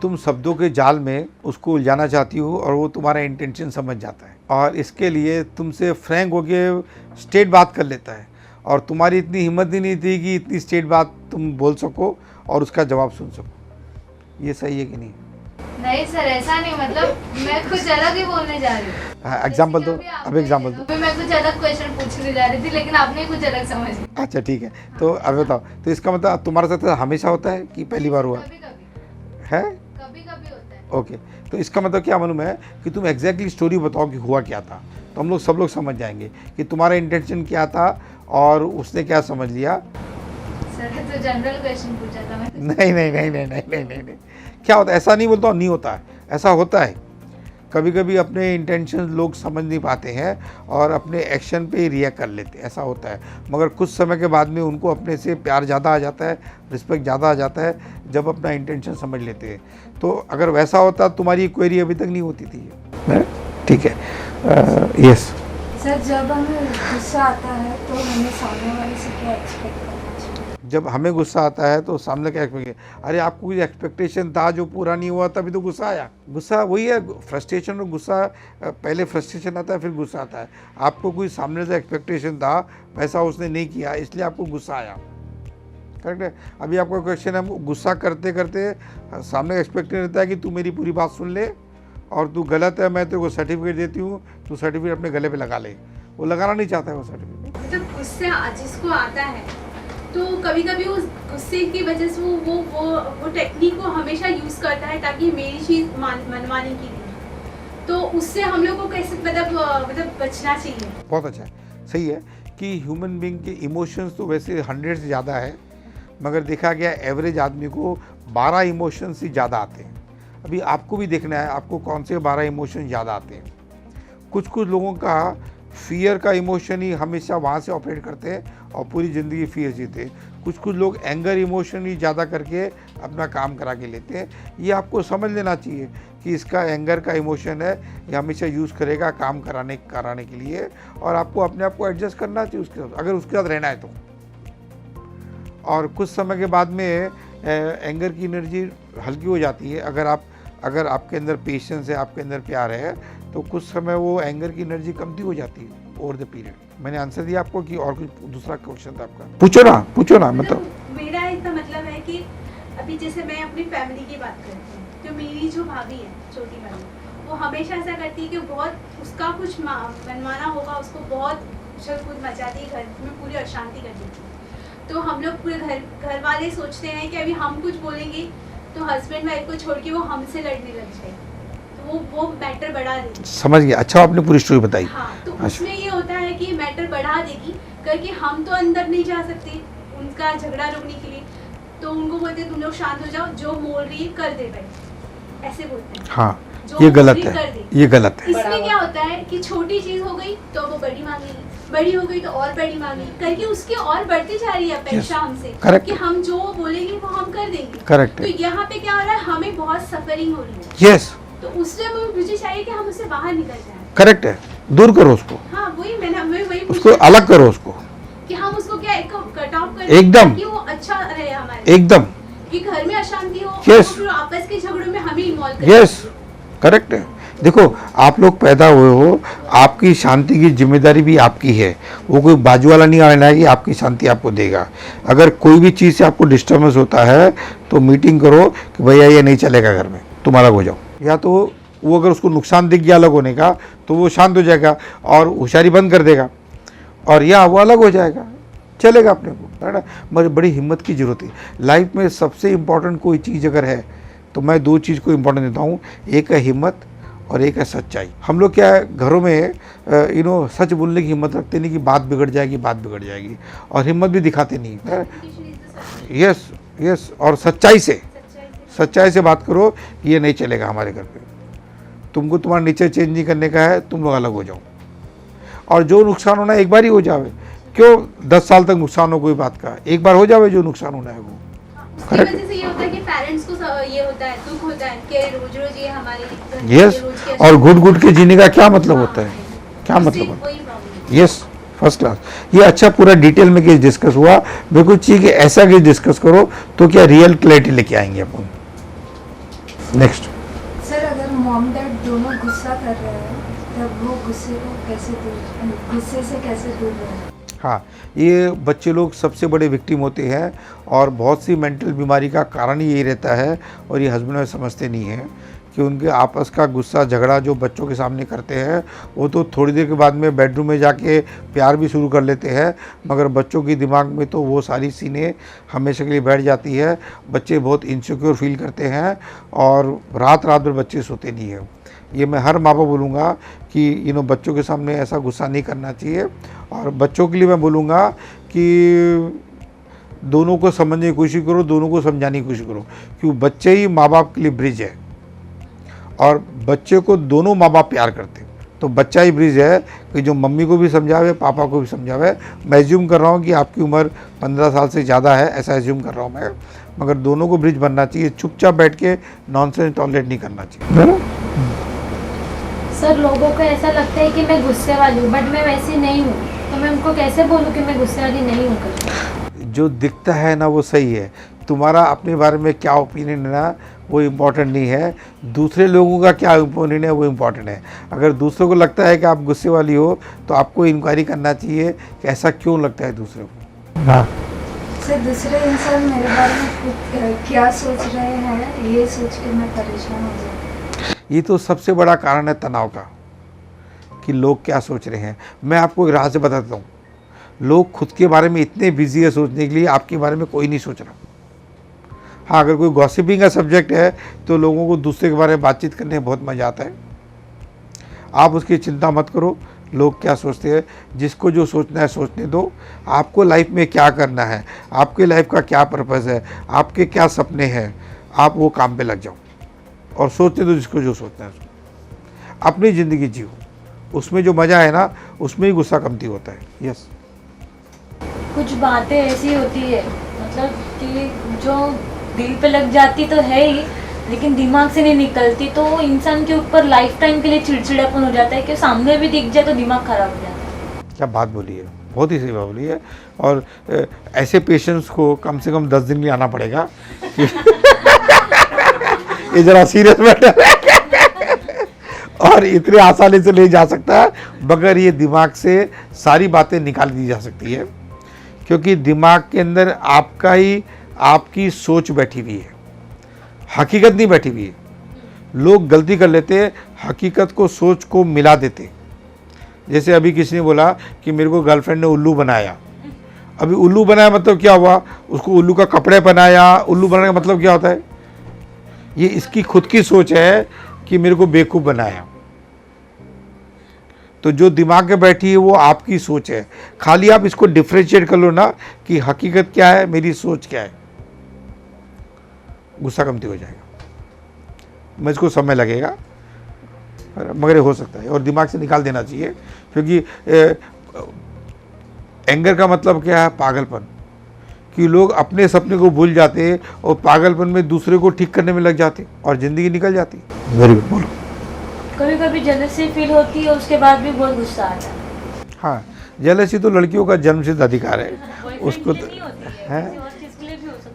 तुम शब्दों के जाल में उसको उलझाना चाहती हो और वो तुम्हारा इंटेंशन समझ जाता है, और इसके लिए तुमसे फ्रैंक होके स्ट्रेट बात कर लेता है। और तुम्हारी इतनी हिम्मत ही नहीं थी कि इतनी स्ट्रेट बात तुम बोल सको और उसका जवाब सुन सको। ये सही है कि नहीं? नहीं सर, ऐसा नहीं, मतलब मैं कुछ अलग ही बोलने जा रही हूँ। एग्जाम्पल दो, अब एग्जाम्पल दो। अभी मैं कुछ अलग क्वेश्चन पूछने जा रही थी, लेकिन आपने कुछ अलग समझ लिया। अच्छा ठीक है, तो अब बताओ, तो इसका मतलब तुम्हारे साथ हमेशा होता है कि पहली बार हुआ कभी कभी है? कभी कभी होता है। ओके, तो इसका मतलब क्या मालूम है कि तुम एग्जैक्टली स्टोरी बताओ कि हुआ क्या था, तो हम लोग सब लोग समझ जाएंगे कि तुम्हारा इंटेंशन क्या था और उसने क्या समझ लिया। सर, तो जनरल क्वेश्चन पूछा था मैं। नहीं, क्या होता है? ऐसा नहीं बोलता हूँ नहीं होता है, ऐसा होता है। कभी कभी अपने इंटेंशन लोग समझ नहीं पाते हैं और अपने एक्शन पे ही रिएक्ट कर लेते हैं, ऐसा होता है। मगर कुछ समय के बाद में उनको अपने से प्यार ज़्यादा आ जाता है, रिस्पेक्ट ज़्यादा आ जाता है जब अपना इंटेंशन समझ लेते हैं। तो अगर वैसा होता तुम्हारी क्वेरी अभी तक नहीं होती थी। ठीक है, यस। सर जब हमें गुस्सा आता है तो हमें सामने वाले से क्या एक्सपेक्ट करना चाहिए? जब हमें गुस्सा आता है तो सामने क्या एक्सपेक्ट, अरे आपको कुछ एक्सपेक्टेशन था जो पूरा नहीं हुआ तभी तो गुस्सा आया। गुस्सा वही है, फ्रस्ट्रेशन और गुस्सा, पहले फ्रस्ट्रेशन आता है फिर गुस्सा आता है। आपको कोई सामने से एक्सपेक्टेशन था, वैसा उसने नहीं किया, इसलिए आपको गुस्सा आया। करेक्ट है। अभी आपका क्वेश्चन है, गुस्सा करते करते सामने एक्सपेक्टेशन रहता है कि तू मेरी पूरी बात सुन ले और तू गलत है, मैं तेरे को सर्टिफिकेट देती हूँ, तू सर्टिफिकेट अपने गले पे लगा ले। वो लगाना नहीं चाहता है वो सर्टिफिकेट। जब गुस्सा जिसको आता है तो कभी कभी उस गुस्से की वजह से वो टेक्निक को हमेशा यूज़ करता है ताकि मेरी चीज़ मनवाने के लिए। तो उससे हम लोग को कैसे मतलब बचना चाहिए? बहुत अच्छा है, सही है कि ह्यूमन बीइंग के इमोशंस तो वैसे 100 से ज़्यादा है, मगर देखा गया एवरेज आदमी को 12 इमोशंस ही ज़्यादा आते हैं। अभी आपको भी देखना है आपको कौन से 12 इमोशन ज़्यादा आते हैं। कुछ लोगों का फियर का इमोशन ही हमेशा वहाँ से ऑपरेट करते हैं और पूरी ज़िंदगी फियर जीते। कुछ लोग एंगर इमोशन ही ज़्यादा करके अपना काम करा के लेते हैं। ये आपको समझ लेना चाहिए कि इसका एंगर का इमोशन है, ये हमेशा यूज़ करेगा काम कराने के लिए, और आपको अपने आप को एडजस्ट करना चाहिए उसके साथ, अगर उसके साथ रहना है तो। और कुछ समय के बाद में एंगर की एनर्जी हल्की हो जाती है। अगर आपके अंदर पेशेंस है, आपके अंदर प्यार है, तो कुछ समय वो एंगर की एनर्जी कमती हो जाती है ओवर द पीरियड। मैंने आंसर दिया आपको कि और कुछ दूसरा क्वेश्चन था आपका? पूछो ना मतलब मेरा इसका मतलब है कि अभी जैसे मैं अपनी फैमिली की बात करती हूँ, तो मेरी जो भाभी है, छोटी भाभी, वो हमेशा ऐसा करती है कि बहुत उसका कुछ मनवाना होगा, उसको बहुत उछल कूद मचाती है, घर में पूरी अशांति कर देती है। तो हम लोग पूरे घर वाले सोचते हैं कि अभी हम कुछ बोलेंगे तो हस्बैंड वाइफ को छोड़ के वो हमसे लड़ने लग जाए, तो वो मैटर बढ़ा देगी। समझ गया, अच्छा आपने पूरी स्टोरी बताई। हाँ, तो उसमें ये होता है कि मैटर बढ़ा देगी करके हम तो अंदर नहीं जा सकते उनका झगड़ा रोकने के लिए, तो उनको बोलते तुम लोग शांत हो जाओ, जो बोल रही है कर दे भाई, ऐसे बोलते हैं। हाँ, ये गलत है, ये गलत है। इसमें क्या होता है कि छोटी चीज हो गई तो वो बड़ी मांगेगी, बड़ी हो गई तो और बड़ी मांगेगी, करके उसकी और बढ़ती जा रही है अपेक्षा हमसे कि हम जो बोलेंगे वो हम कर देंगे। करेक्ट। तो यहाँ पे क्या हो रहा है, हमें बहुत सफरिंग हो रही है। यस। तो उससे मुझे चाहिए कि हम उससे बाहर निकल जाएं। करेक्ट है, दूर करो उसको। हाँ, वही उसको अलग करो उसको, कि हम उसको क्या कट ऑफ करें एकदम, कि वो अच्छा रहे हमारे एकदम, कि घर में अशांति हो, Yes. तो फिर आपस के झगड़ों में हमें इन्वॉल्व करें। यस, करेक्ट है। देखो आप लोग पैदा हुए हो, आपकी शांति की जिम्मेदारी भी आपकी है। वो कोई बाजू वाला नहीं आना है कि आपकी शांति आपको देगा। अगर कोई भी चीज़ से आपको डिस्टर्बेंस होता है तो मीटिंग करो कि भैया ये नहीं चलेगा घर में, तुम अलग हो जाओ। या तो वो अगर उसको नुकसान दिख गया अलग होने का तो वो शांत हो जाएगा और होशियारी बंद कर देगा, और या वो अलग हो जाएगा, चलेगा अपने को, है ना। मगर बड़ी हिम्मत की ज़रूरत है लाइफ में। सबसे इम्पॉर्टेंट कोई चीज़ अगर है तो मैं 2 चीज़ को इम्पोर्टेंट देता हूँ, एक है हिम्मत और एक है सच्चाई। हम लोग क्या है घरों में सच बोलने की हिम्मत रखते नहीं कि बात बिगड़ जाएगी, और हिम्मत भी दिखाते नहीं है। यस, और सच्चाई से बात करो कि ये नहीं चलेगा हमारे घर पे, तुमको तुम्हारा नेचर चेंज नहीं करने का है, तुम लोग अलग हो जाओ। और जो नुकसान होना है एक बार ही हो जावे, क्यों 10 साल तक नुकसान हो कोई बात का, एक बार हो जावे जो नुकसान होना है वो। करेक्ट। वजह से ये होता है कि पेरेंट्स को ये होता है, दुख होता है कि रोज ये हमारे यस, और घुट के जीने का क्या मतलब होता है, क्या मतलब होता है। Yes, first class. ये अच्छा पूरा डिटेल में केस डिस्कस हुआ। मेरे को चाहिए कि ऐसा केस डिस्कस करो तो क्या रियल क्लैरिटी लेके आएंगे अपन। नेक्स्ट सर, अगर मॉम डैड दोनों गुस्सा कर रहे हैं तब वो गुस्से से कैसे दूर रहे? हाँ, ये बच्चे लोग सबसे बड़े विक्टिम होते हैं और बहुत सी मेंटल बीमारी का कारण ही यही रहता है, और ये हस्बैंड वाइफ समझते नहीं हैं कि उनके आपस का गुस्सा झगड़ा जो बच्चों के सामने करते हैं वो तो थोड़ी देर के बाद में बेडरूम में जाके प्यार भी शुरू कर लेते हैं, मगर बच्चों के दिमाग में तो वो सारी सीनें हमेशा के लिए बैठ जाती है। बच्चे बहुत इनसिक्योर फील करते हैं और रात भर बच्चे सोते नहीं हैं। ये मैं हर माँ बाप बोलूँगा कि बच्चों के सामने ऐसा गुस्सा नहीं करना चाहिए। और बच्चों के लिए मैं बोलूँगा कि दोनों को समझने की कोशिश करो, दोनों को समझाने की कोशिश करो, क्योंकि बच्चे ही माँ बाप के लिए ब्रिज है, और बच्चे को दोनों माँ बाप प्यार करते हैं, तो बच्चा ही ब्रिज है कि जो मम्मी को भी समझावे, पापा को भी समझावे। मैं एज्यूम कर रहा हूँ कि आपकी उम्र 15 साल से ज़्यादा है, ऐसा एज्यूम कर रहा हूँ मैं, मगर दोनों को ब्रिज बनना चाहिए। चुपचाप बैठ के नॉनसेंस टॉलरेट नहीं करना चाहिए, है ना? सर लोगों को ऐसा लगता है कि मैं गुस्से वाली हूँ, बट मैं वैसी नहीं हूँ, तो मैं उनको कैसे बोलूँ कि मैं गुस्से वाली नहीं हूँ करके? जो दिखता है ना वो सही है, तुम्हारा अपने बारे में क्या ओपिनियन है ना वो इम्पोर्टेंट नहीं है, दूसरे लोगों का क्या ओपिनियन है वो इम्पोर्टेंट है। अगर दूसरों को लगता है कि आप गुस्से वाली हो तो आपको इंक्वायरी करना चाहिए कि ऐसा क्यों लगता है दूसरे को। हाँ सर, दूसरे इंसान मेरे बारे में क्या सोच रहे हैं ये सोच के मैं परेशान हो जाती हूँ। ये तो सबसे बड़ा कारण है तनाव का, कि लोग क्या सोच रहे हैं। मैं आपको एक राज से बताता हूँ, लोग खुद के बारे में इतने बिजी है सोचने के लिए, आपके बारे में कोई नहीं सोच रहा। हाँ, अगर कोई गॉसिपिंग का सब्जेक्ट है तो लोगों को दूसरे के बारे में बातचीत करने में बहुत मज़ा आता है। आप उसकी चिंता मत करो, लोग क्या सोचते हैं, जिसको जो सोचना है सोचने दो। आपको लाइफ में क्या करना है, आपके लाइफ का क्या पर्पज़ है, आपके क्या सपने हैं, आप वो काम पे लग जाओ और सोचने दो जिसको जो सोचना है। अपनी ज़िंदगी जियो, उसमें जो मज़ा है ना उसमें ही गुस्सा कमती होता है। यस, कुछ बातें ऐसी होती है मतलब कि जो दिल पे लग जाती तो है ही, लेकिन दिमाग से नहीं निकलती, तो इंसान के ऊपर लाइफ टाइम के लिए चिड़चिड़ापन हो जाता है कि सामने भी दिख जाए तो दिमाग खराब हो जाता है। क्या बात बोली है, बहुत ही सही बात बोली है। और ऐसे पेशेंट्स को कम से कम 10 दिन के लिए आना पड़ेगा ये जरा सीरियस मैटर है और इतने आसानी से नहीं जा सकता, मगर ये दिमाग से सारी बातें निकाल दी जा सकती है, क्योंकि दिमाग के अंदर आपका ही आपकी सोच बैठी हुई है, हकीकत नहीं बैठी हुई है। लोग गलती कर लेते हैं, हकीकत को सोच को मिला देते। जैसे अभी किसी ने बोला कि मेरे को गर्लफ्रेंड ने उल्लू बनाया। अभी उल्लू बनाया मतलब क्या हुआ, उसको उल्लू का कपड़े बनाया, उल्लू बनाने का मतलब क्या होता है, ये इसकी खुद की सोच है कि मेरे को बेवकूफ़ बनाया। तो जो दिमाग में बैठी है वो आपकी सोच है, खाली आप इसको डिफ्रेंशिएट कर लो ना कि हकीकत क्या है, मेरी सोच क्या है, गुस्सा कमती हो जाएगा। मैं इसको समय लगेगा मगर ये हो सकता है, और दिमाग से निकाल देना चाहिए, क्योंकि एंगर का मतलब क्या है, पागलपन, कि लोग अपने सपने को भूल जाते हैं और पागलपन में दूसरे को ठीक करने में लग जाते और ज़िंदगी निकल जाती। वेरी गुड, बोलो। कभी कभी जेलसी फील होती है, उसके बाद भी बहुत गुस्सा आता है। हाँ, जेलसी तो लड़कियों का जन्मसिद्ध अधिकार है, उसको तो है,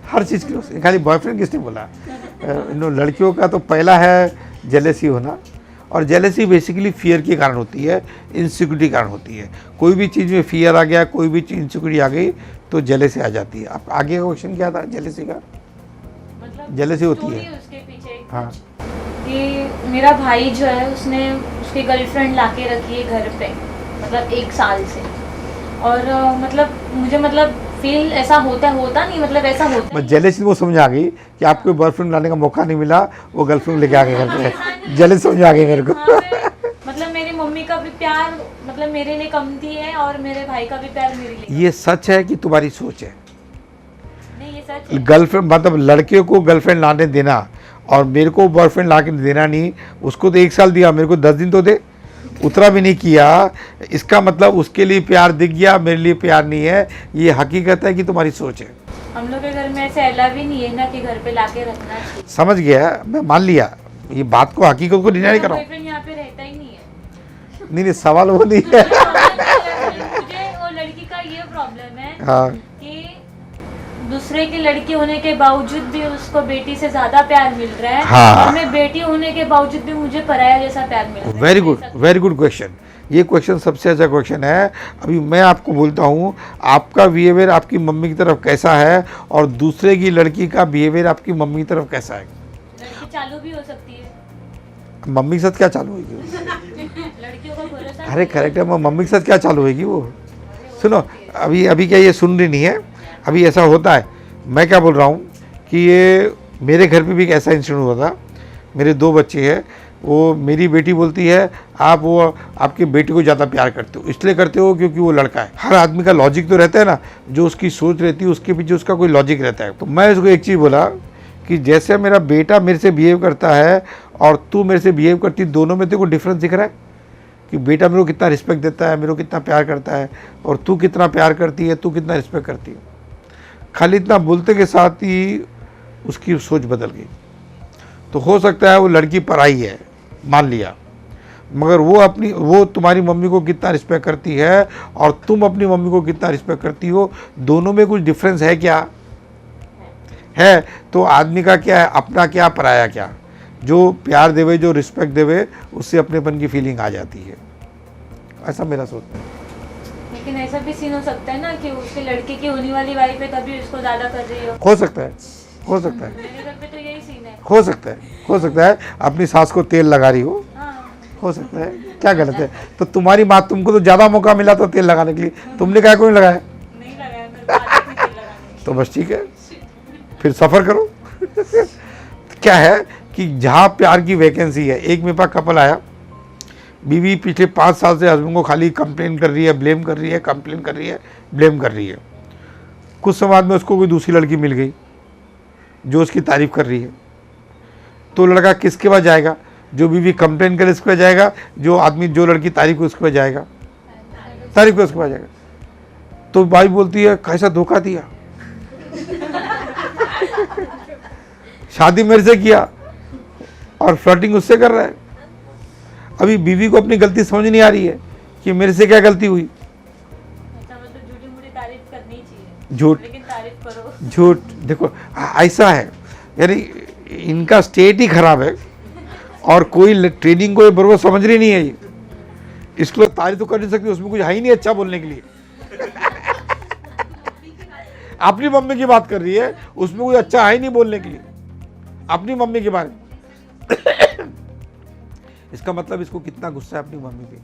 हर चीज़ के लिए, खाली बॉयफ्रेंड किसने बोला, लड़कियों का तो पहला है जेलसी होना। और जेलसी बेसिकली फियर के कारण होती है, इनसिक्योरिटी के कारण होती है। कोई भी चीज़ में फियर आ गया, कोई भी चीज़ इनसिक्योरिटी आ गई तो जेलसी आ जाती है। आप आगे का क्वेश्चन क्या था जेलसी का? मतलब जेलसी होती है उसके पीछे हाँ, कि मेरा भाई जो है उसने उसकी गर्लफ्रेंड लाके रखी है घर पे, मतलब 1 साल से, और मुझे फील ऐसा होता नहीं, मतलब ऐसा होता मैं जेलसी वो समझ आ गई कि आपको बॉयफ्रेंड लाने का मौका नहीं मिला, वो गर्लफ्रेंड लेके आ गए घर पे। जेलसी समझ आ गई मेरे को। मतलब मेरी मम्मी का भी प्यार मेरे लिए कमती है और मेरे भाई का भी प्यार मेरे लिए। ये सच है कि तुम्हारी सोच है? नहीं, ये सच है। गर्लफ्रेंड मतलब लड़के को गर्लफ्रेंड लाने देना और मेरे को बॉयफ्रेंड ला के देना नहीं, उसको तो 1 साल दिया, मेरे को 10 दिन तो दे, उतना भी नहीं किया, इसका मतलब उसके लिए प्यार दिख गया, मेरे लिए प्यार नहीं है। ये हकीकत है कि तुम्हारी सोच है। हम लोग के घर में ऐसे अलाउ भी नहीं है ना कि घर पे लाके रखना चाहिए। समझ गया, मैं मान लिया, ये बात को हकीकत को डिनाई नहीं कर रहा हूँ। बॉयफ्रेंड यहाँ पे रहता ही नहीं है। नहीं, सवाल वो नहीं है। मुझे वो लड़की का ये प्रॉब्लम है हाँ, कि दूसरे की लड़की होने के बावजूद भी उसको बेटी से ज्यादा प्यार मिल रहा है, हाँ। और मैं बेटी होने के बावजूद भी मुझे पराया जैसा प्यार मिल रहा है। Very good question. ये क्वेश्चन सबसे अच्छा क्वेश्चन है। अभी मैं आपको बोलता हूँ, आपका बिहेवियर आपकी मम्मी की तरफ कैसा है और दूसरे की लड़की का बिहेवियर आपकी मम्मी की तरफ कैसा है। लड़की चालू भी हो सकती है, मम्मी के साथ क्या चालू होगी? लड़कियों का भरोसा अरे करेक्ट है, मम्मी के साथ क्या चालू होगी वो? सुनो, अभी क्या ये सुन रही नहीं है? अभी ऐसा होता है, मैं क्या बोल रहा हूँ कि ये मेरे घर पे भी एक ऐसा इंसिडेंट हुआ था। मेरे 2 बच्चे हैं, वो मेरी बेटी बोलती है आप वो आपके बेटे को ज़्यादा प्यार करते हो, इसलिए करते हो क्योंकि वो लड़का है। हर आदमी का लॉजिक तो रहता है ना, जो उसकी सोच रहती है उसके पीछे उसका कोई लॉजिक रहता है। तो मैं उसको एक चीज़ बोला कि जैसे मेरा बेटा मेरे से बिहेव करता है और तू मेरे से बिहेव करती, दोनों में तेरे को डिफरेंस दिख रहा है कि बेटा मेरे को कितना रिस्पेक्ट देता है, मेरे को कितना प्यार करता है, और तू कितना प्यार करती है, तू कितना रिस्पेक्ट करती है। खाली इतना बोलते के साथ ही उसकी सोच बदल गई। तो हो सकता है वो लड़की पराई है, मान लिया, मगर वो तुम्हारी मम्मी को कितना रिस्पेक्ट करती है और तुम अपनी मम्मी को कितना रिस्पेक्ट करती हो, दोनों में कुछ डिफरेंस है क्या? है। तो आदमी का क्या है, अपना क्या पराया क्या। जो प्यार देवे, जो रिस्पेक्ट देवे, उससे अपनेपन की फीलिंग आ जाती है। ऐसा मेरा सोचना है। लेकिन ऐसा भी सीन हो सकता है ना कि उसके लड़के की होने वाली वाइफ है तभी उसको ज़्यादा कर रही हो सकता है, हो सकता है, मेरे घर पे तो यही सीन है। हो सकता है, हो सकता है अपनी सास को तेल लगा रही हो, हाँ। हो सकता है। क्या गलत है? तो तुम्हारी माँ, तुमको तो ज़्यादा मौका मिला तो तेल लगाने के लिए, तुमने क्या क्यों लगाया? नहीं लगाया, मेरे को आदत नहीं तेल लगाने तो बस ठीक है, फिर सफ़र करो। क्या है कि जहाँ प्यार की वैकेंसी है, एक मेरे पास कपल आया, बीवी पिछले 5 साल से हस्बैंड को खाली कंप्लेन कर रही है, ब्लेम कर रही है, कंप्लेन कर रही है, ब्लेम कर रही है। कुछ समाज में उसको कोई दूसरी लड़की मिल गई जो उसकी तारीफ कर रही है, तो लड़का किसके पास जाएगा? जो बीवी कंप्लेन करे उसके पास जाएगा, जो आदमी जो लड़की तारीफ को उसके पास जाएगा, तारीफ को उसके पास जाएगा। तो भाई बोलती है कैसा धोखा दिया, शादी मेरे से किया और फ्लर्टिंग उससे कर रहा है। अभी बीवी को अपनी गलती समझ नहीं आ रही है कि मेरे से क्या गलती हुई। मतलब झूठी मूठी तारीफ करनी चाहिए, झूठ, लेकिन तारीफ करो। झूठ। देखो ऐसा है, यानी इनका स्टेट ही खराब है और कोई ट्रेनिंग को बराबर समझ रही नहीं है ये, इसको तारीफ तो कर नहीं सकती, उसमें कुछ है ही नहीं अच्छा बोलने के लिए। अपनी मम्मी की बात कर रही है, उसमें कुछ अच्छा है ही नहीं बोलने के लिए अपनी मम्मी के बारे में। इसका मतलब इसको कितना गुस्सा है अपनी मम्मी पे,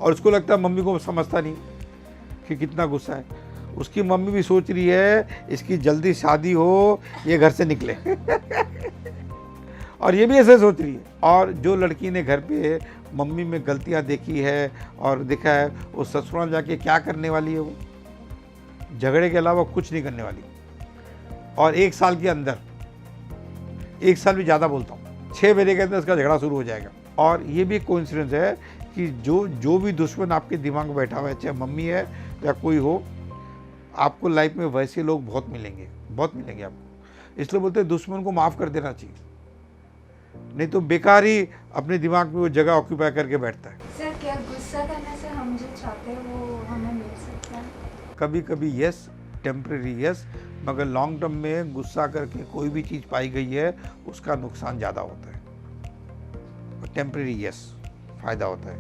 और उसको लगता है मम्मी को समझता नहीं कि कितना गुस्सा है। उसकी मम्मी भी सोच रही है इसकी जल्दी शादी हो, ये घर से निकले। और ये भी ऐसे सोच रही है। और जो लड़की ने घर पे मम्मी में गलतियां देखी है और देखा है, वो ससुराल जाके क्या करने वाली है? वो झगड़े के अलावा कुछ नहीं करने वाली। और 1 साल के अंदर, 1 साल भी ज़्यादा बोलता हूँ, 6 महीने के अंदर इसका झगड़ा शुरू हो जाएगा। और ये भी कोइंसिडेंस है कि जो भी दुश्मन आपके दिमाग में बैठा हुआ है, चाहे मम्मी है या कोई हो, आपको लाइफ में वैसे लोग बहुत मिलेंगे, बहुत मिलेंगे आपको। इसलिए बोलते हैं दुश्मन को माफ़ कर देना चाहिए, नहीं तो बेकार ही अपने दिमाग में वो जगह ऑक्यूपाई करके बैठता है। सर क्या गुस्सा करने से हम जो चाहते हैं वो हमें मिल सकता है? कभी कभी यस, टेम्परेरी यस, मगर लॉन्ग टर्म में गुस्सा करके कोई भी चीज़ पाई गई है उसका नुकसान ज़्यादा होता है। और टेम्परेरी यस, फायदा होता है।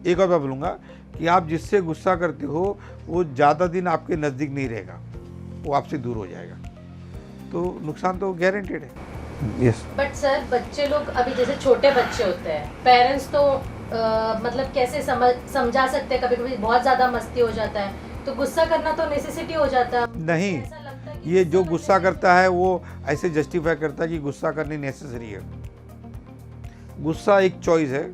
एक और बात बोलूँगा कि आप जिससे गुस्सा करते हो वो ज़्यादा दिन आपके नज़दीक नहीं रहेगा, वो आपसे दूर हो जाएगा, तो नुकसान तो गारंटेड है। यस। बट सर बच्चे लोग अभी जैसे छोटे बच्चे होते हैं, पेरेंट्स तो मतलब कैसे समझा सकते हैं, कभी कभी बहुत ज़्यादा मस्ती हो जाता है तो गुस्सा करना तो नेसेसिटी हो जाता है। नहीं, ये जो गुस्सा करता है वो ऐसे जस्टिफाई करता है कि गुस्सा करनी नेसेसरी है। गुस्सा एक चॉइस है,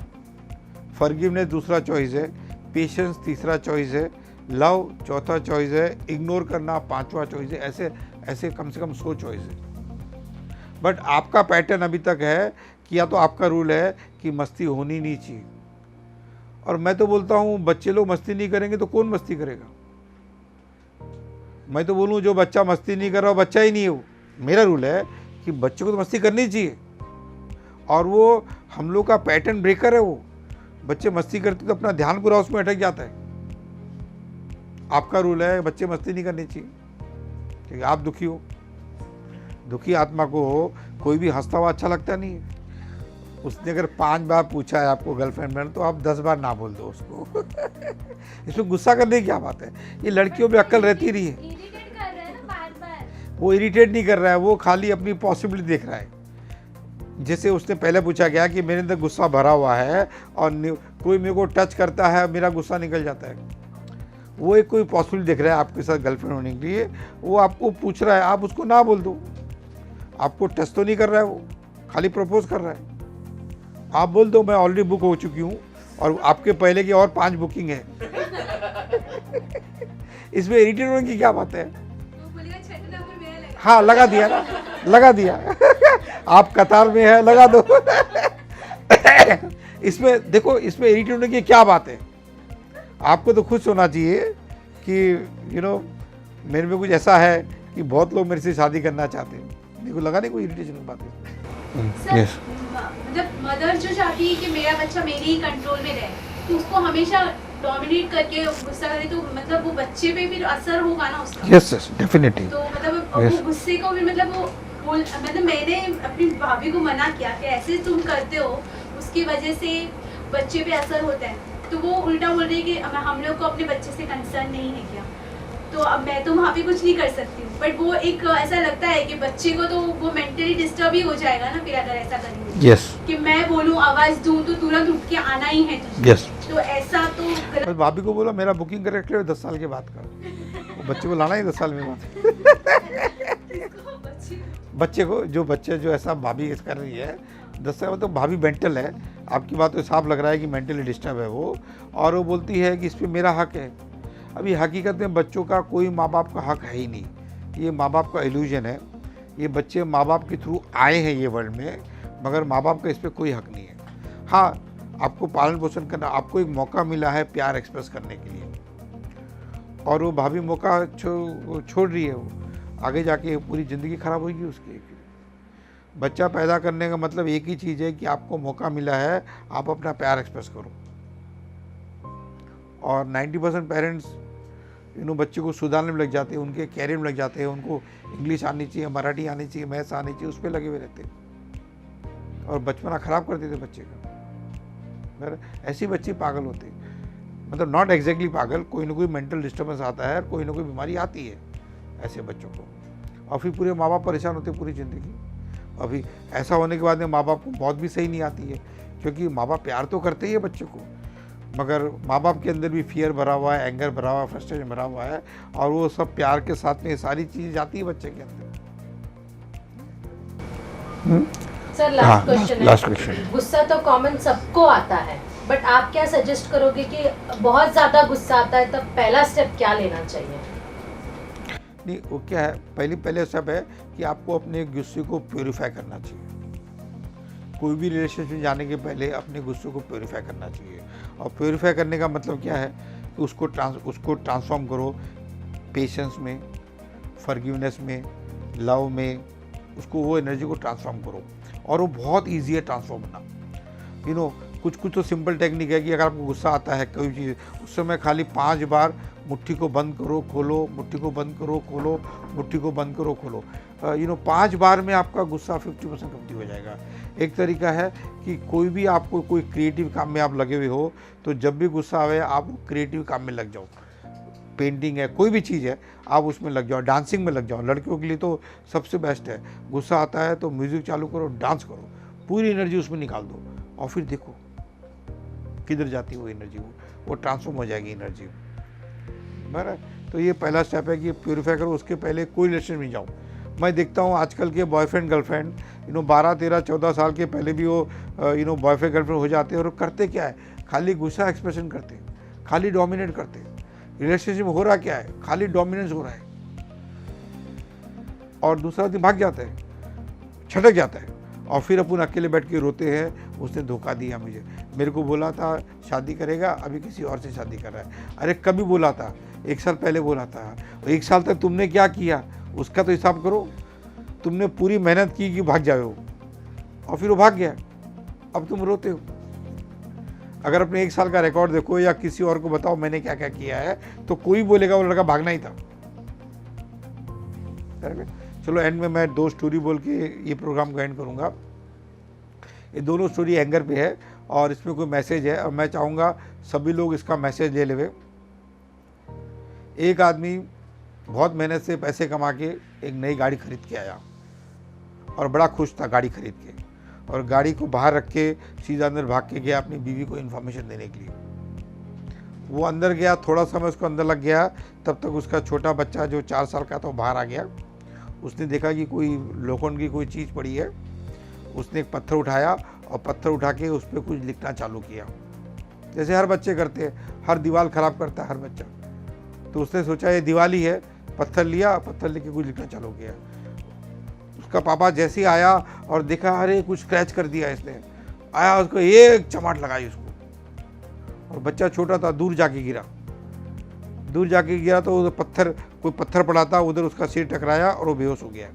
फॉरगिवनेस दूसरा चॉइस है, पेशेंस तीसरा चॉइस है, लव चौथा चॉइस है, इग्नोर करना 5वां चॉइस है। ऐसे ऐसे कम से कम 100 चॉइस है। बट आपका पैटर्न अभी तक है कि या तो आपका रूल है कि मस्ती होनी नहीं चाहिए, और मैं तो बोलता हूँ बच्चे लोग मस्ती नहीं करेंगे तो कौन मस्ती करेगा? मैं तो बोलूँ जो बच्चा मस्ती नहीं कर रहा वो बच्चा ही नहीं है। वो मेरा रूल है कि बच्चों को तो मस्ती करनी चाहिए, और वो हम लोग का पैटर्न ब्रेकर है। वो बच्चे मस्ती करते तो अपना ध्यान पूरा उसमें अटक जाता है। आपका रूल है बच्चे मस्ती नहीं करनी चाहिए, ठीक है? आप दुखी हो, दुखी आत्मा को कोई भी हंसता हुआ अच्छा लगता नहीं है। उसने अगर 5 बार पूछा है आपको गर्लफ्रेंड में, तो आप 10 बार ना बोल दो उसको। इसमें गुस्सा करने की क्या बात है? ये लड़कियों में अक्ल रहती रही है। इरिटेट कर रहे हैं ना बार-बार। वो इरिटेट नहीं कर रहा है, वो खाली अपनी पॉसिबिलिटी देख रहा है। जैसे उसने पहले पूछा गया कि मेरे अंदर गुस्सा भरा हुआ है और कोई मेरे को टच करता है, मेरा गुस्सा निकल जाता है। वो एक कोई पॉसिबिलिटी देख रहा है आपके साथ गर्लफ्रेंड होने के लिए, वो आपको पूछ रहा है, आप उसको ना बोल दो। आपको टच तो नहीं कर रहा है, वो खाली प्रपोज कर रहा है। आप बोल दो मैं ऑलरेडी बुक हो चुकी हूँ और आपके पहले की और 5 बुकिंग है। इसमें इरिटेट होने की क्या बात है? वो बोलेगा छठा नंबर मेरा लगा। हाँ लगा दिया ना, लगा दिया। आप कतार में है, लगा दो। इसमें देखो, इसमें इरिटेट होने की क्या बात है? आपको तो खुश होना चाहिए कि मेरे में कुछ ऐसा है कि बहुत लोग मेरे से शादी करना चाहते हैं। देखो, लगा नहीं कोई इरिटेशन की बात है। सर, मतलब मदर जो चाहती है कि मेरा बच्चा मेरे ही कंट्रोल में रहे, तो उसको हमेशा डोमिनेट करके गुस्सा करे, तो मतलब वो बच्चे पे फिर असर होगा ना उसका। Yes definitely. तो मतलब वो गुस्से को भी मतलब मतलब मैंने अपनी भाभी को मना किया कि ऐसे तुम करते हो, उसकी वजह से बच्चे पे असर होता है। तो वो उल्टा बोल रही है कि हम लोग को अपने बच्चे से कंसर्न नहीं है क्या, तो अब मैं तो वहाँ पे कुछ नहीं कर सकती हूँ। बट वो एक ऐसा लगता है कि बच्चे को तो वो मेंटली डिस्टर्ब ही हो जाएगा ना फिर अगर ऐसा करेंगे। यस। कि मैं बोलूँ, आवाज़ दूँ तो तुरंत उठ के आना ही है तुझे। यस। तो ऐसा तो गलत। मैं भाभी को बोला मेरा बुकिंग कर रख लो 10 साल के बाद का, वो बच्चे को लाना ही 10 साल में बात। बच्चे को जो ऐसा भाभी कर रही है 10 साल, तो भाभी मेंटल है। आपकी बात तो साफ लग रहा है कि मेंटली डिस्टर्ब है वो, और वो बोलती है कि इस पर मेरा हक है। अभी हकीकत में बच्चों का कोई माँ बाप का हक है ही नहीं, ये माँ बाप का इल्यूजन है। ये बच्चे माँ बाप के थ्रू आए हैं ये वर्ल्ड में, मगर माँ बाप का इस पर कोई हक नहीं है। हाँ, आपको पालन पोषण करना, आपको एक मौका मिला है प्यार एक्सप्रेस करने के लिए, और वो भाभी मौका छोड़ रही है। वो आगे जाके पूरी ज़िंदगी खराब होगी उसकी। बच्चा पैदा करने का मतलब एक ही चीज़ है कि आपको मौका मिला है, आप अपना प्यार एक्सप्रेस करो। और 90% पेरेंट्स बच्चे को सुधारने में लग जाते हैं, उनके कैरियर में लग जाते हैं, उनको इंग्लिश आनी चाहिए, मराठी आनी चाहिए, मैथ्स आनी चाहिए, उस पर लगे हुए रहते हैं और बचपना ख़राब कर देते बच्चे का। ऐसी बच्चे पागल होते हैं, मतलब नॉट एग्जैक्टली पागल, कोई ना कोई मेंटल डिस्टर्बेंस आता है, कोई ना कोई बीमारी आती है ऐसे बच्चों को, और फिर पूरे माँ बाप परेशान होते हैं पूरी ज़िंदगी। अभी ऐसा होने के बाद में माँ बाप को मौत भी सही नहीं आती है, क्योंकि माँ बाप प्यार तो करते ही है बच्चों को, मगर माँ बाप के अंदर भी फियर भरा हुआ है, एंगर भरा हुआ है, फ्रस्ट्रेशन भरा हुआ है, और वो सब प्यार के साथ में ये सारी चीज़ें जाती है बच्चे के अंदर। सर, लास्ट क्वेश्चन है। Last question. गुस्सा तो कॉमन सबको आता है, बट आप क्या सजेस्ट करोगे कि बहुत ज़्यादा गुस्सा आता है तब पहला स्टेप क्या लेना चाहिए? नहीं, वो क्या है, पहले स्टेप है कि आपको अपने गुस्से को प्योरीफाई करना चाहिए। कोई भी रिलेशनशिप जाने के पहले अपने गुस्से को प्योरीफाई करना चाहिए, और प्योरीफाई करने का मतलब क्या है कि उसको ट्रांसफॉर्म करो पेशेंस में, फॉरगिवनेस में, लव में, उसको वो एनर्जी को ट्रांसफॉर्म करो, और वो बहुत ईजी है ट्रांसफॉर्म करना। कुछ तो सिंपल टेक्निक है कि अगर आपको गुस्सा आता है कोई चीज़, उस समय खाली 5 बार मुट्ठी को बंद करो खोलो, मुट्ठी को बंद करो खोलो, मुट्ठी को बंद करो खोलो। 5 बार में आपका गुस्सा 50% कम हो जाएगा। एक तरीका है कि कोई भी आपको कोई क्रिएटिव काम में आप लगे हुए हो, तो जब भी गुस्सा आवे आप क्रिएटिव काम में लग जाओ। पेंटिंग है, कोई भी चीज़ है, आप उसमें लग जाओ, डांसिंग में लग जाओ। लड़कियों के लिए तो सबसे बेस्ट है, गुस्सा आता है तो म्यूज़िक चालू करो, डांस करो, पूरी एनर्जी उसमें निकाल दो, और फिर देखो किधर जाती है वो एनर्जी, वो ट्रांसफॉर्म हो जाएगी एनर्जी। बराबर, तो ये पहला स्टेप है कि प्योरीफाई करो। उसके पहले कोई रिलेशन में जाओ। मैं देखता हूँ आजकल के बॉयफ्रेंड गर्लफ्रेंड 12, 13, 14 साल के पहले भी वो बॉयफ्रेंड गर्लफ्रेंड हो जाते हैं, और करते क्या है, खाली गुस्सा एक्सप्रेशन करते हैं, खाली डोमिनेट करते हैं। रिलेशनशिप हो रहा क्या है, खाली डोमिनेंस हो रहा है, और दूसरा दिन भाग जाता है, छटक जाता है, और फिर अपन अकेले बैठ के रोते हैं, उसने धोखा दिया मुझे, मेरे को बोला था शादी करेगा, अभी किसी और से शादी कर रहा है। अरे कभी बोला था, 1 साल पहले बोला था, 1 साल तक तुमने क्या किया उसका तो हिसाब करो। तुमने पूरी मेहनत की कि भाग जाओ, और फिर वो भाग गया, अब तुम रोते हो। अगर अपने 1 साल का रिकॉर्ड देखो या किसी और को बताओ मैंने क्या क्या किया है, तो कोई बोलेगा वो लड़का भागना ही था। चलो एंड में मैं 2 स्टोरी बोल के ये प्रोग्राम को एंड करूँगा। ये दोनों स्टोरी एंगर पे है, और इसमें कोई मैसेज है, और मैं चाहूँगा सभी लोग इसका मैसेज ले लेवे। एक आदमी बहुत मेहनत से पैसे कमा के एक नई गाड़ी खरीद के आया, और बड़ा खुश था गाड़ी खरीद के, और गाड़ी को बाहर रख के सीधा अंदर भाग के गया अपनी बीवी को इन्फॉर्मेशन देने के लिए। वो अंदर गया, थोड़ा समय उसको अंदर लग गया, तब तक उसका छोटा बच्चा जो 4 साल का था वो बाहर आ गया। उसने देखा कि कोई लोखंड की कोई चीज़ पड़ी है, उसने एक पत्थर उठाया, और पत्थर उठा के उस पर कुछ लिखना चालू किया, जैसे हर बच्चे करते हैं, हर दीवार ख़राब करता है हर बच्चा। तो उसने सोचा ये दीवार ही है, पत्थर लिया, पत्थर लेके कुछ लिखना चालू किया। उसका पापा जैसे ही आया और देखा अरे कुछ स्क्रैच कर दिया इसने, आया उसको एक चमाट लगाई उसको, और बच्चा छोटा था, दूर जाके गिरा तो उधर कोई पत्थर पड़ा था, उधर उसका सिर टकराया और वो बेहोश हो गया।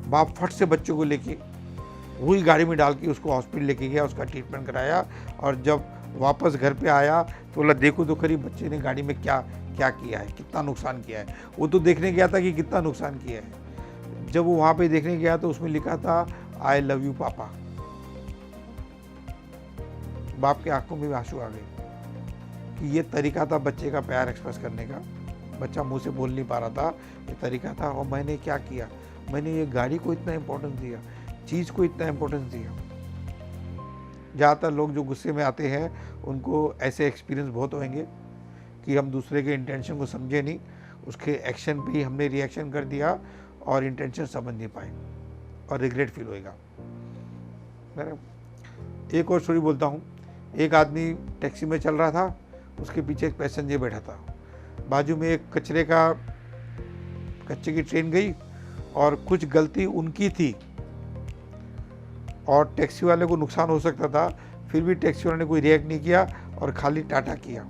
बाप फट से बच्चों को लेके वही गाड़ी में डाल के उसको हॉस्पिटल लेके गया, उसका ट्रीटमेंट कराया, और जब वापस घर पे आया तो बोला देखो तो खरी बच्चे ने गाड़ी में क्या क्या किया है, कितना नुकसान किया है। वो तो देखने गया था कि कितना नुकसान किया है। जब वो वहाँ पे देखने गया तो उसमें लिखा था आई लव यू पापा। बाप के आंखों में भी आंसू आ गए कि ये तरीका था बच्चे का प्यार एक्सप्रेस करने का। बच्चा मुंह से बोल नहीं पा रहा था, ये तरीका था। और मैंने क्या किया, मैंने ये गाड़ी को इतना इम्पोर्टेंस दिया, चीज़ को इतना इम्पोर्टेंस दिया। ज़्यादातर लोग जो गुस्से में आते हैं उनको ऐसे एक्सपीरियंस बहुत होंगे कि हम दूसरे के इंटेंशन को समझे नहीं, उसके एक्शन पे ही हमने रिएक्शन कर दिया और इंटेंशन समझ नहीं पाए और रिग्रेट फील होएगा। एक और स्टोरी बोलता हूँ। एक आदमी टैक्सी में चल रहा था, उसके पीछे एक पैसेंजर बैठा था। बाजू में एक कचरे की ट्रेन गई और कुछ गलती उनकी थी और टैक्सी वाले को नुकसान हो सकता था, फिर भी टैक्सी वाले ने कोई रिएक्ट नहीं किया और खाली टाटा किया।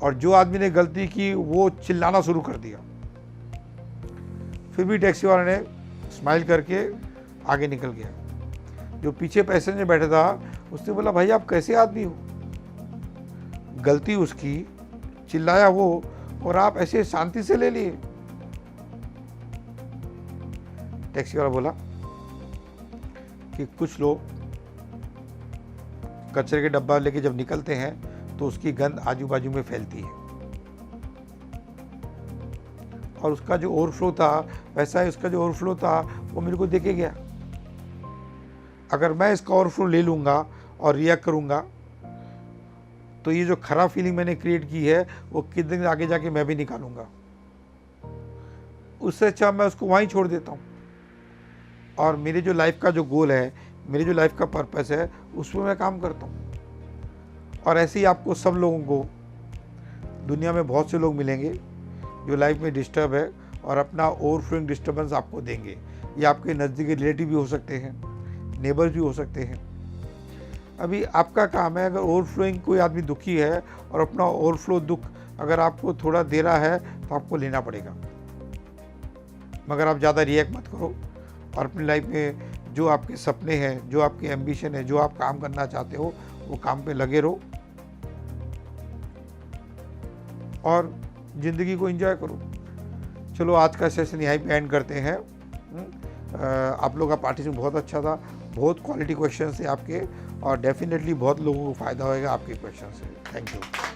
और जो आदमी ने गलती की वो चिल्लाना शुरू कर दिया, फिर भी टैक्सी वाले ने स्माइल करके आगे निकल गया। जो पीछे पैसेंजर बैठा था उसने बोला भाई आप कैसे आदमी हो, गलती उसकी, चिल्लाया वो, और आप ऐसे शांति से ले लिए। टैक्सी वाला बोला कि कुछ लोग कचरे के डब्बा लेके जब निकलते हैं तो उसकी गंध आजू बाजू में फैलती है, और उसका जो ओवरफ्लो था वैसा ही उसका जो ओवरफ्लो था वो मेरे को देके गया। अगर मैं इसका ओवरफ्लो ले लूँगा और रिएक्ट करूँगा तो ये जो खराब फीलिंग मैंने क्रिएट की है वो कितने दिन आगे जाके मैं भी निकालूंगा। उससे अच्छा मैं उसको वहीं छोड़ देता हूँ और मेरे जो लाइफ का जो गोल है, मेरी जो लाइफ का पर्पस है, उसमें मैं काम करता हूँ। और ऐसे ही आपको सब लोगों को दुनिया में बहुत से लोग मिलेंगे जो लाइफ में डिस्टर्ब है और अपना ओवरफ्लोइंग डिस्टर्बेंस आपको देंगे। ये आपके नज़दीकी रिलेटिव भी हो सकते हैं, नेबर्स भी हो सकते हैं। अभी आपका काम है, अगर ओवरफ्लोइंग कोई आदमी दुखी है और अपना ओवरफ्लो दुख अगर आपको थोड़ा दे रहा है तो आपको लेना पड़ेगा, मगर आप ज़्यादा रिएक्ट मत करो और अपनी लाइफ में जो आपके सपने हैं, जो आपके एम्बिशन है, जो आप काम करना चाहते हो वो काम पे लगे रहो और ज़िंदगी को एंजॉय करो। चलो आज का सेशन यहीं पे एंड करते हैं। आप लोगों का पार्टिसिपेशन बहुत अच्छा था, बहुत क्वालिटी क्वेश्चन थे आपके और डेफिनेटली बहुत लोगों को फ़ायदा होएगा आपके क्वेश्चन से। Thank you.